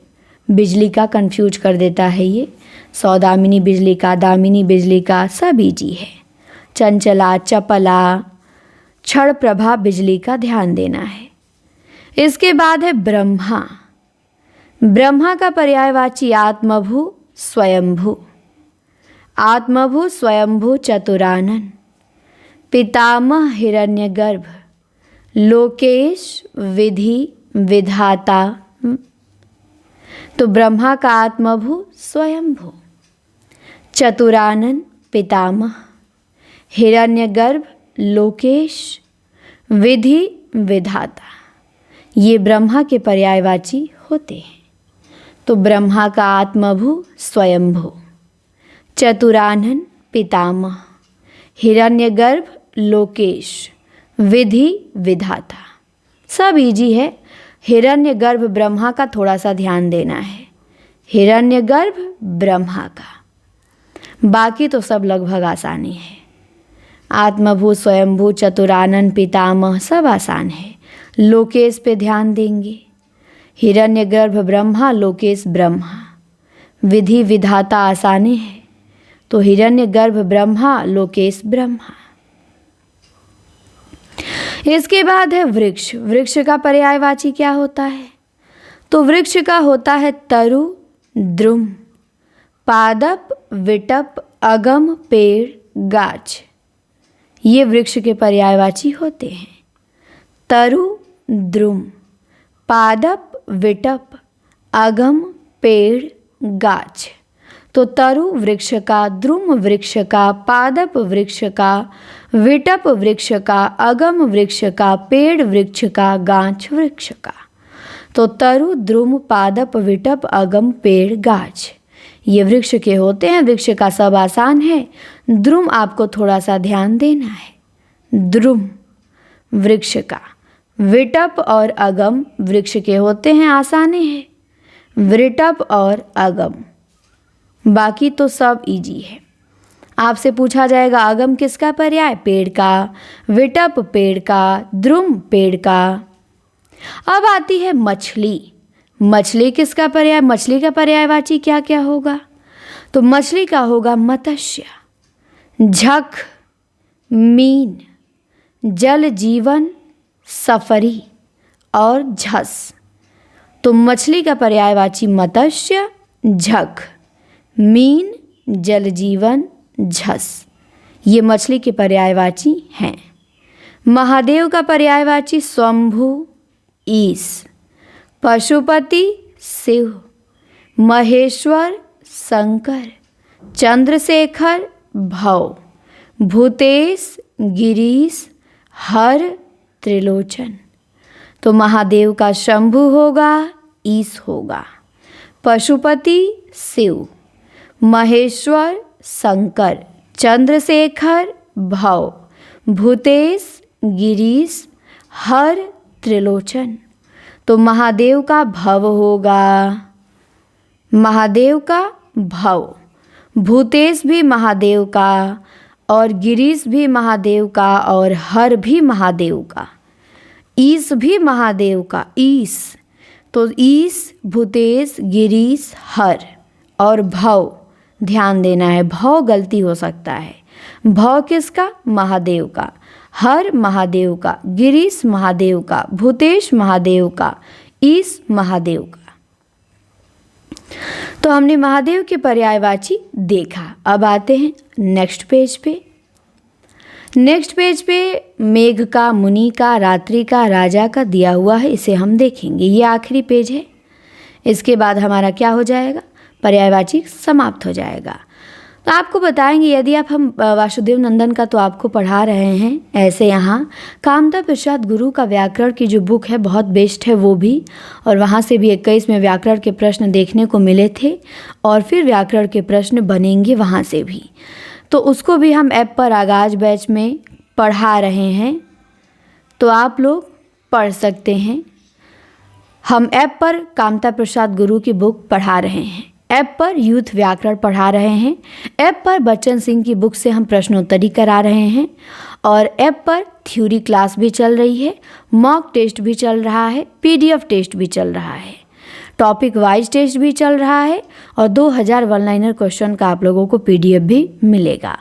बिजली का कंफ्यूज कर देता है ये। सौदामिनी बिजली का, दामिनी बिजली का, सब इजी है। चंचला, चपला, क्षण प्रभा बिजली का ध्यान देना है। इसके बाद है ब्रह्मा। ब्रह्मा का पर्यायवाची आत्मभू, स्वयंभू। आत्मभू, स्वयंभू, चतुरानन, पितामह, हिरण्यगर्भ, लोकेश, विधि, विधाता। तो ब्रह्मा का आत्मभू, स्वयंभू, चतुरानन, पितामह, हिरण्यगर्भ, लोकेश, विधि, विधाता। ये ब्रह्मा के पर्यायवाची होते हैं। तो ब्रह्मा का आत्मभू, स्वयंभू, चतुरानन, पितामह, हिरण्यगर्भ, लोकेश, विधि, विधाता सब इजी है। हिरण्यगर्भ ब्रह्मा का थोड़ा सा ध्यान देना है। हिरण्यगर्भ ब्रह्मा का, बाकी तो सब लगभग आसानी है। आत्मभू, स्वयंभू, चतुरानन, पितामह सब आसान है। लोकेश पे ध्यान देंगे। हिरण्यगर्भ ब्रह्मा, लोकेश ब्रह्मा, विधि, विधाता आसानी है। तो हिरण्यगर्भ ब्रह्मा, लोकेश ब्रह्मा। इसके बाद है वृक्ष। वृक्ष का पर्यायवाची क्या होता है? तो वृक्ष का होता है तरु, द्रुम, पादप, विटप, अगम, पेड़, गाछ। ये वृक्ष के पर्यायवाची होते हैं। तरु, द्रुम, पादप, विटप, अगम, पेड़, गाछ। तो तरु वृक्ष का, द्रुम वृक्ष का, पादप वृक्ष का, विटप वृक्ष का, अगम वृक्ष का, पेड़ वृक्ष का, गाछ वृक्ष का। तो तरु, द्रुम, पादप, विटप, अगम, पेड़, गाछ ये वृक्ष के होते हैं। वृक्ष का सब आसान है, द्रुम आपको थोड़ा सा ध्यान देना है। द्रुम वृक्ष का, विटप और अगम वृक्ष के होते हैं, आसाने हैं। विटप और अगम, बाकी तो सब इजी है। आपसे पूछा जाएगा अगम किसका पर्याय? पेड़ का। विटप पेड़ का, द्रुम पेड़ का। अब आती है मछली। मछली किसका पर्याय? मछली का पर्यायवाची क्या क्या होगा? तो मछली का होगा मत्स्य, झख, मीन, जल जीवन, सफरी और झस। तो मछली का पर्यायवाची मत्स्य, झख, मीन, जल जीवन, झस ये मछली के पर्यायवाची हैं। महादेव का पर्यायवाची स्वंभु, ईश, पशुपति, शिव, महेश्वर, शंकर, चंद्रशेखर, भव, भूतेश, गिरीश, हर, त्रिलोचन। तो महादेव का शंभु होगा, ईश होगा, पशुपति शिव, महेश्वर शंकर, चंद्रशेखर भव, भूतेश गिरीश, हर, त्रिलोचन। तो महादेव का भव होगा, महादेव का भव, भूतेश भी महादेव का और गिरीश भी महादेव का और हर भी महादेव का, ईश भी महादेव का, ईश। तो ईश, भूतेश, गिरीश, हर और भव ध्यान देना है, भव गलती हो सकता है। भव किसका? महादेव का। हर महादेव का, गिरीश महादेव का, भूतेश महादेव का, ईश महादेव का। तो हमने महादेव के पर्यायवाची देखा। अब आते हैं नेक्स्ट पेज पे। नेक्स्ट पेज पे मेघ का, मुनि का, रात्रि का, राजा का दिया हुआ है, इसे हम देखेंगे। ये आखिरी पेज है। इसके बाद हमारा क्या हो जाएगा? पर्यायवाची समाप्त हो जाएगा। तो आपको बताएंगे, यदि आप हम वासुदेव नंदन का तो आपको पढ़ा रहे हैं, ऐसे यहाँ कामता प्रसाद गुरु का व्याकरण की जो बुक है बहुत बेस्ट है वो भी, और वहाँ से भी 21 में व्याकरण के प्रश्न देखने को मिले थे और फिर व्याकरण के प्रश्न बनेंगे वहाँ से भी। तो उसको भी हम ऐप पर आगाज बैच में पढ़ा रहे हैं, तो आप लोग पढ़ सकते हैं। हम ऐप पर कामता प्रसाद गुरु की बुक पढ़ा रहे हैं, ऐप पर यूथ व्याकरण पढ़ा रहे हैं, ऐप पर बच्चन सिंह की बुक से हम प्रश्नोत्तरी करा रहे हैं, और ऐप पर थ्योरी क्लास भी चल रही है, मॉक टेस्ट भी चल रहा है, पीडीएफ टेस्ट भी चल रहा है, टॉपिक वाइज टेस्ट भी चल रहा है, और 2000 वन लाइनर क्वेश्चन का आप लोगों को पीडीएफ भी मिलेगा।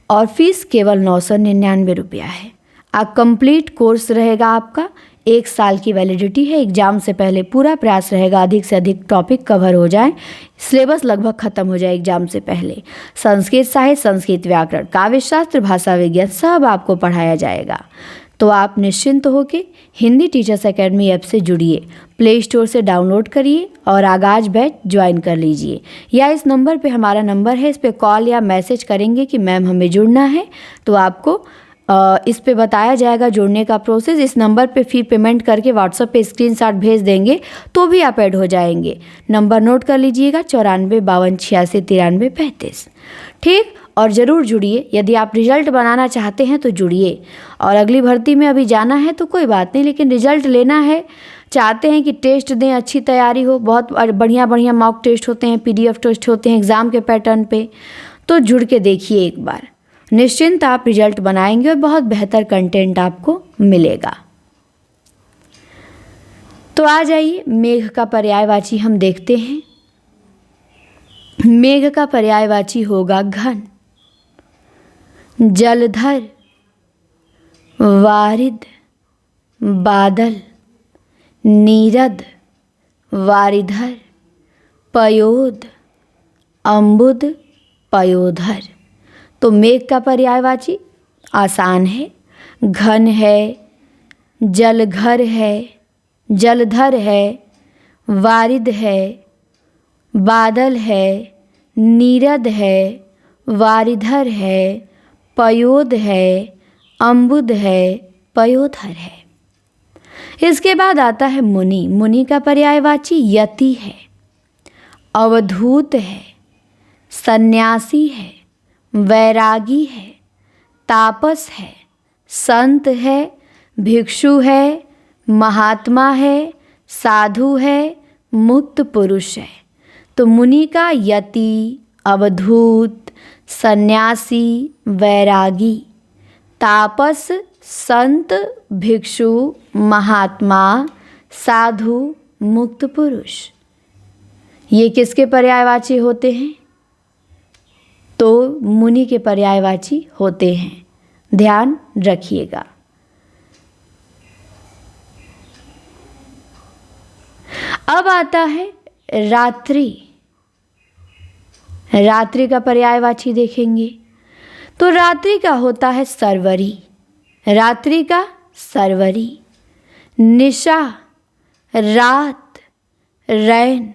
और फीस केवल 999 रुपया है। कंप्लीट कोर्स रहेगा आपका, 1 साल की वैलिडिटी है। एग्जाम से पहले पूरा प्रयास रहेगा अधिक से अधिक टॉपिक कवर हो जाए, सिलेबस लगभग खत्म हो जाए एग्जाम से पहले। संस्कृत साहित्य, संस्कृत व्याकरण, काव्य शास्त्र, भाषा विज्ञान सब आपको पढ़ाया जाएगा। तो आप निश्चिंत होकर हिंदी टीचर्स एकेडमी ऐप से जुड़िए, प्ले स्टोर से डाउनलोड करिए और आगाज बैच ज्वाइन कर लीजिए, या इस नंबर पे हमारा नंबर है, इस पे कॉल या मैसेज करेंगे कि मैम हमें जुड़ना है, तो आपको इस पे बताया जाएगा जुड़ने का प्रोसेस। इस नंबर पे फी पेमेंट करके व्हाट्सएप पे स्क्रीनशॉट भेज देंगे तो भी आप ऐड हो जाएंगे। नंबर नोट कर लीजिएगा 94 52 86 93 35। ठीक, और ज़रूर जुड़िए। यदि आप रिजल्ट बनाना चाहते हैं तो जुड़िए, और अगली भर्ती में अभी जाना है तो कोई बात नहीं, लेकिन रिजल्ट लेना है, चाहते हैं कि टेस्ट दें, अच्छी तैयारी हो, बहुत बढ़िया बढ़िया मॉक टेस्ट होते हैं, पीडीएफ टेस्ट होते हैं एग्ज़ाम के पैटर्न पे, तो जुड़ के देखिए एक बार। निश्चिंत आप रिजल्ट बनाएंगे और बहुत बेहतर कंटेंट आपको मिलेगा। तो आ जाइए, मेघ का पर्यायवाची हम देखते हैं। मेघ का पर्यायवाची होगा घन। जलधर, वारिद, बादल, नीरद, वारिधर, पयोद, अम्बुद, पयोधर। तो मेघ का पर्यायवाची आसान है, घन है, जलघर है, जलधर है, वारिद है, बादल है, नीरद है, वारिधर है, पयोद है, अम्बुद है, पयोधर है। इसके बाद आता है मुनि। मुनि का पर्यायवाची यति है, अवधूत है, सन्यासी है, वैरागी है, तापस है, संत है, भिक्षु है, महात्मा है, साधु है, मुक्त पुरुष है। तो मुनि का यति, अवधूत, सन्यासी, वैरागी, तापस, संत, भिक्षु, महात्मा, साधु, मुक्त पुरुष, ये किसके पर्यायवाची होते हैं? तो मुनि के पर्यायवाची होते हैं, ध्यान रखिएगा। अब आता है रात्रि। रात्रि का पर्यायवाची देखेंगे तो रात्रि का होता है सर्वरी। रात्रि का सर्वरी, निशा, रात, रैन,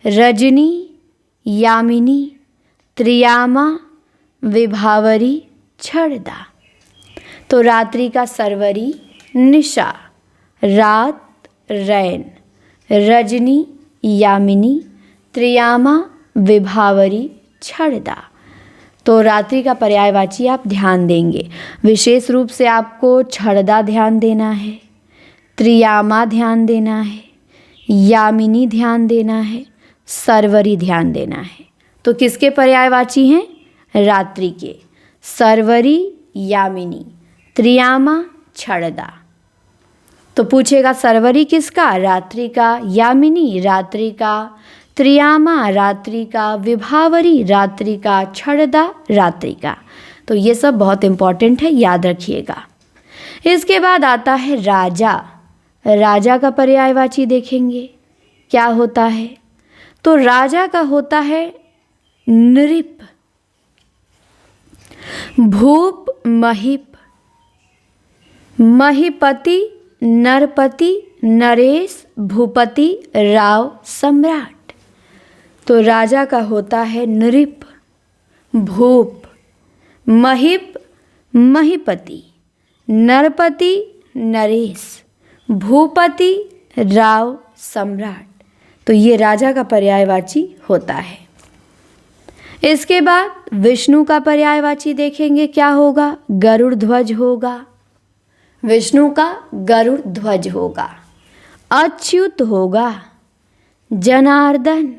रजनी, यामिनी, त्रियामा, विभावरी, छड़दा। तो रात्रि का सर्वरी, निशा, रात, रैन, रजनी, यामिनी, त्रियामा, विभावरी, छड़दा। तो रात्रि का पर्यायवाची आप ध्यान देंगे। विशेष रूप से आपको छड़दा ध्यान देना है, त्रियामा ध्यान देना है, यामिनी ध्यान देना है, सर्वरी ध्यान देना है। तो किसके पर्यायवाची हैं? रात्रि के। सर्वरी, यामिनी, त्रियामा, छड़दा। तो पूछेगा सर्वरी किसका? रात्रि का, यामिनी रात्रि का, त्रियामा रात्रि का, विभावरी रात्रि का, छड़दा रात्रि का। तो ये सब बहुत इम्पॉर्टेंट है, याद रखिएगा। इसके बाद आता है राजा। राजा का पर्यायवाची देखेंगे क्या होता है। तो राजा का होता है नृप, भूप, महिप, महिपति, नरपति, नरेश, भूपति, राव, सम्राट। तो राजा का होता है नृप, भूप, महिप, महिपति, नरपति, नरेश, भूपति, राव, सम्राट। तो ये राजा का पर्यायवाची होता है। इसके बाद विष्णु का पर्यायवाची देखेंगे क्या होगा। गरुड़ ध्वज होगा, विष्णु का गरुड़ ध्वज होगा। अच्युत होगा, जनार्दन,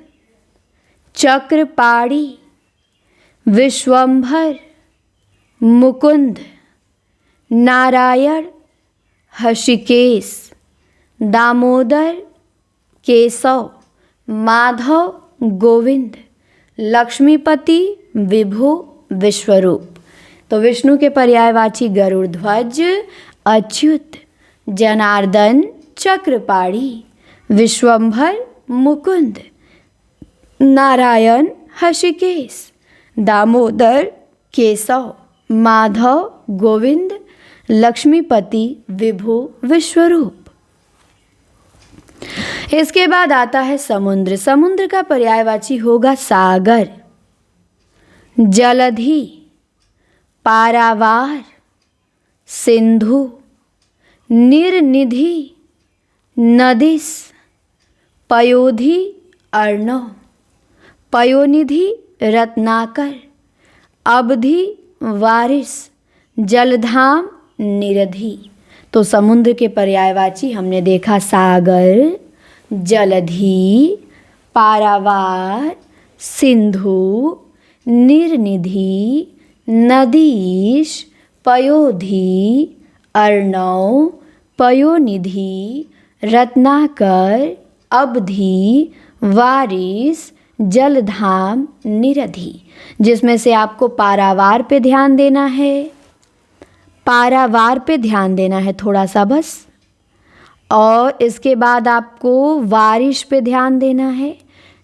चक्रपाणी, विश्वंभर, मुकुंद, नारायण, हषिकेश, दामोदर, केशव, माधव, गोविंद, लक्ष्मीपति, विभु, विश्वरूप। तो विष्णु के पर्यायवाची गरुड़ ध्वज, अच्युत, जनार्दन, चक्रपाणी, विश्वंभर, मुकुंद, नारायण, हषिकेश, दामोदर, केशव, माधव, गोविंद, लक्ष्मीपति, विभु, विश्वरूप। इसके बाद आता है समुद्र। समुद्र का पर्यायवाची होगा सागर, जलधि, पारावार, सिंधु, निर्निधि, नदिस, पयोधि, अर्णव, पयोनिधि, रत्नाकर, अवधि, वारिस, जलधाम, निरधि। तो समुद्र के पर्यायवाची हमने देखा सागर, जलधि, पारावार, सिंधु, निर्निधि, नदीश, पयोधि, अर्णव, पयोनिधि, रत्नाकर, अवधि, वारिस, जलधाम निरधि, जिसमें से आपको पारावार पे ध्यान देना है, पारावार पे ध्यान देना है थोड़ा सा बस। और इसके बाद आपको बारिश पे ध्यान देना है,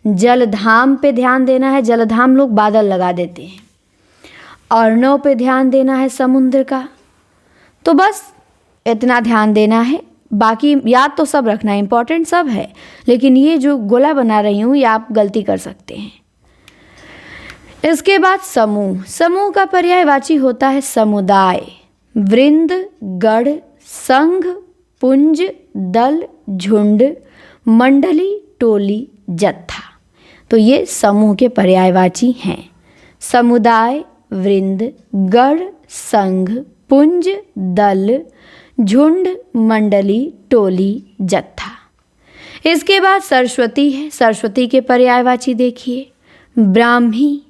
जलधाम पे ध्यान देना है, जलधाम लोग बादल लगा देते हैं। अर्णव पे ध्यान देना है समुद्र का। तो बस इतना ध्यान देना है, बाकी याद तो सब रखना है, इम्पॉर्टेंट सब है, लेकिन ये जो गोला बना रही हूँ ये आप गलती कर सकते हैं। इसके बाद समूह, समूह का पर्यायवाची होता है समुदाय, वृंद, गढ़, संघ, पुंज, दल, झुंड, मंडली, टोली, जत्था। तो ये समूह के पर्यायवाची हैं, समुदाय, वृंद, गढ़, संघ, पुंज, दल, झुंड, मंडली, टोली, जत्था। इसके बाद सरस्वती है, सरस्वती के पर्यायवाची देखिए, ब्राह्मी,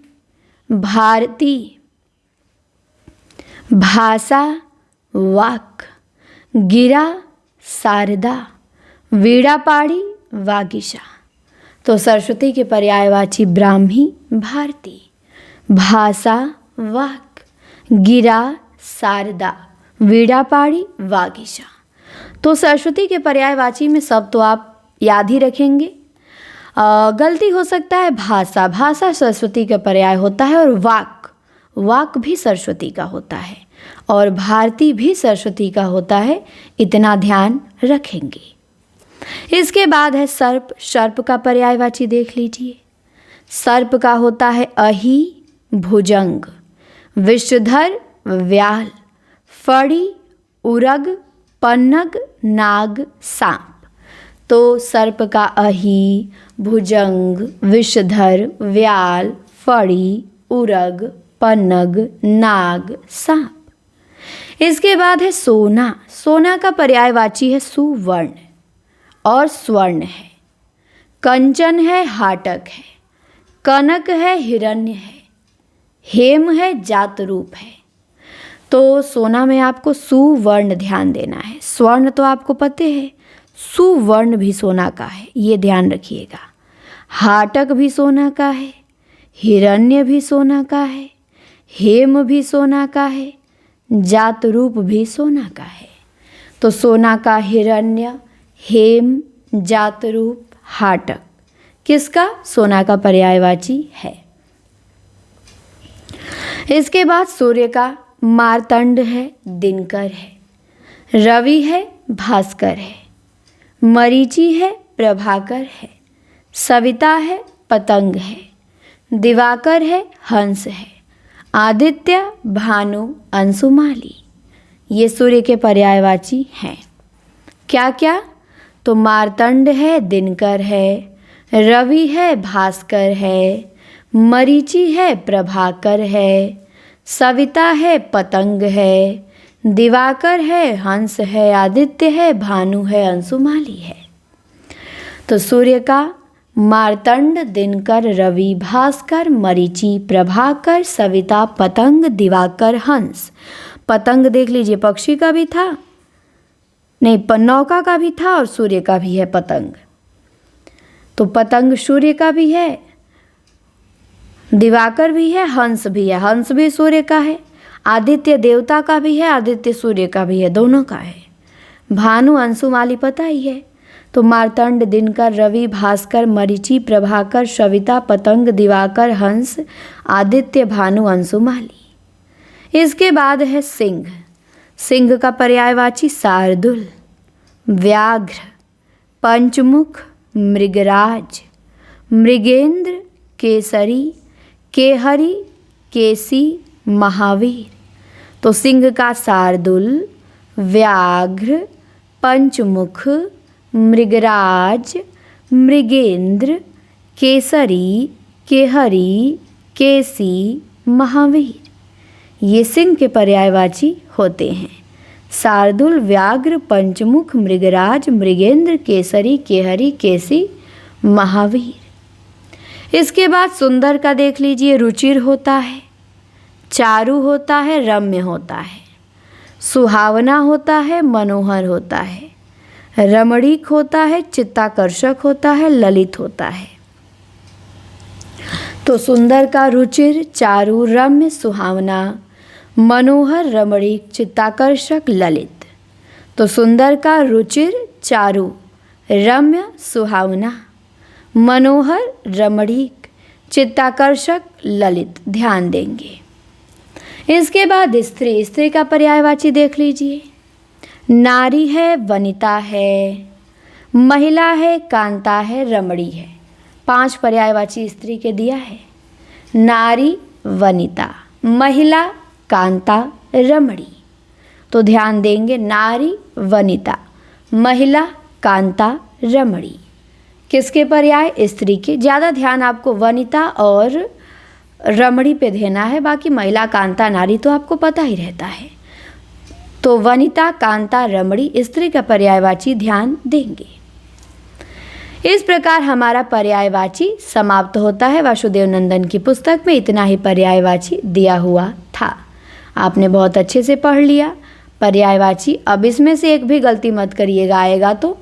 भारती, भाषा, वाक, गिरा, शारदा, वीणापाणी, वागीशा। तो सरस्वती के पर्यायवाची ब्राह्मी, भारती, भाषा, वाक, गिरा, शारदा, वीणापाणी, वागीशा। तो सरस्वती के पर्यायवाची में सब तो आप याद ही रखेंगे। गलती हो सकता है भाषा, भाषा सरस्वती का पर्याय होता है, और वाक, वाक भी सरस्वती का होता है, और भारती भी सरस्वती का होता है, इतना ध्यान रखेंगे। इसके बाद है सर्प, सर्प का पर्यायवाची देख लीजिए, सर्प का होता है अहि, भुजंग, विषधर, व्याल, फड़ी, उरग, पन्नग, नाग, सांप। तो सर्प का अहि, भुजंग, विषधर, व्याल, फड़ी, उरग, पन्नग, नाग, सांप। इसके बाद है सोना, सोना का पर्यायवाची है सुवर्ण और स्वर्ण है, कंचन है, हाटक है, कनक है, हिरण्य है, हेम है, जात रूप है। तो सोना में आपको सुवर्ण ध्यान देना है, स्वर्ण तो आपको पता है, सुवर्ण भी सोना का है, ये ध्यान रखिएगा। हाटक भी सोना का है, हिरण्य भी सोना का है, हेम भी सोना का है, जात रूप भी सोना का है। तो सोना का हिरण्य, हेम, जात रूप, हाटक किसका? सोना का पर्यायवाची है। इसके बाद सूर्य का मार्तंड है, दिनकर है, रवि है, भास्कर है, मरीचि है, प्रभाकर है, सविता है, पतंग है, दिवाकर है, हंस है, आदित्य, भानु, अंशुमाली। ये सूर्य के पर्यायवाची हैं। क्या क्या? तो मार्तंड है, दिनकर है, रवि है, भास्कर है, मरीचि है, प्रभाकर है, सविता है, पतंग है, दिवाकर है, हंस है, आदित्य है, भानु है, अंशुमाली है। तो सूर्य का मार्तंड, दिनकर, रवि, भास्कर, मरीचि, प्रभाकर, सविता, पतंग, दिवाकर, हंस। पतंग देख लीजिए, पक्षी का भी था, नहीं नौका का भी था, और सूर्य का भी है पतंग। तो पतंग सूर्य का भी है, दिवाकर भी है, हंस भी है, हंस भी सूर्य का है, आदित्य देवता का भी है, आदित्य सूर्य का भी है, दोनों का है। भानु, अंशुमाली पता ही है। तो मार्तंड, दिनकर, रवि, भास्कर, मरीचि, प्रभाकर, सविता, पतंग, दिवाकर, हंस, आदित्य, भानु, अंशुमाली। इसके बाद है सिंह। सिंह का पर्यायवाची शार्दूल, व्याघ्र, पंचमुख, मृगराज, मृगेंद्र, केसरी, केहरी, केसी, महावीर। तो सिंह का शार्दूल, व्याघ्र, पंचमुख, मृगराज, मृगेंद्र, केसरी, केहरी, केसी, महावीर। ये सिंह के पर्यायवाची होते हैं। शार्दूल, व्याघ्र, पंचमुख, मृगराज, मृगेंद्र, केसरी, केहरी, केसी, महावीर। इसके बाद सुंदर का देख लीजिए, रुचिर होता है, चारु होता है, रम्य होता है, सुहावना होता है, मनोहर होता है, रमणीक होता है, चित्ताकर्षक होता है, ललित होता है। तो सुंदर का रुचिर चारु रम्य सुहावना, मनोहर रमणीक चित्ताकर्षक ललित। तो सुंदर का रुचिर चारु रम्य सुहावना, मनोहर रमणीक चित्ताकर्षक ललित, ध्यान देंगे। इसके बाद स्त्री, स्त्री का पर्यायवाची देख लीजिए। नारी है, वनिता है, महिला है, कांता है, रमणी है। 5 पर्यायवाची स्त्री के दिया है। नारी, वनिता, महिला, कांता, रमणी। तो ध्यान देंगे, नारी, वनिता, महिला, कांता, रमणी। किसके पर्याय? स्त्री के। ज़्यादा ध्यान आपको वनिता और रमणी पे देना है, बाकी महिला, कांता, नारी तो आपको पता ही रहता है। तो वनिता, कांता, रमणी स्त्री का पर्यायवाची ध्यान देंगे। इस प्रकार हमारा पर्यायवाची समाप्त होता है। वासुदेव नंदन की पुस्तक में इतना ही पर्यायवाची दिया हुआ था। आपने बहुत अच्छे से पढ़ लिया पर्यायवाची। अब इसमें से एक भी गलती मत करिएगा, आएगा तो,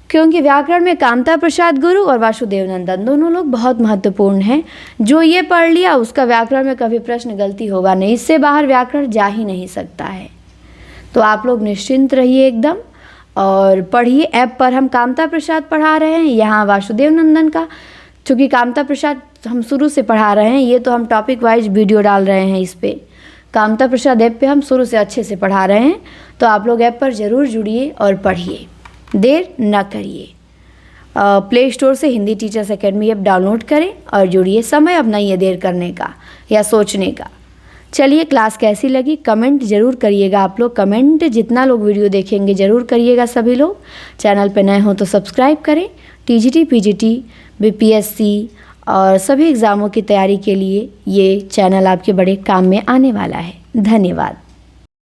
क्योंकि व्याकरण में कामता प्रसाद गुरु और वासुदेव नंदन दोनों लोग बहुत महत्वपूर्ण हैं। जो ये पढ़ लिया उसका व्याकरण में कभी प्रश्न गलती होगा नहीं, इससे बाहर व्याकरण जा ही नहीं सकता है। तो आप लोग निश्चिंत रहिए एकदम और पढ़िए। ऐप पर हम कामता प्रसाद पढ़ा रहे हैं, यहाँ वासुदेव नंदन का, चूँकि कामता प्रसाद हम शुरू से पढ़ा रहे हैं, ये तो हम टॉपिक वाइज वीडियो डाल रहे हैं इस पर। कामता प्रसाद ऐप पे हम शुरू से अच्छे से पढ़ा रहे हैं, तो आप लोग ऐप पर ज़रूर जुड़िए और पढ़िए, देर न करिए। प्ले स्टोर से Hindi teachers academy app download करें और जुड़िए। समय अब नहीं है देर करने का या सोचने का। चलिए, क्लास कैसी लगी कमेंट ज़रूर करिएगा आप लोग। कमेंट जितना लोग वीडियो देखेंगे ज़रूर करिएगा सभी लोग। चैनल पे नए हो तो सब्सक्राइब करें। टीजीटी, पीजीटी, बीपीएससी और सभी एग्ज़ामों की तैयारी के लिए ये चैनल आपके बड़े काम में आने वाला है। धन्यवाद।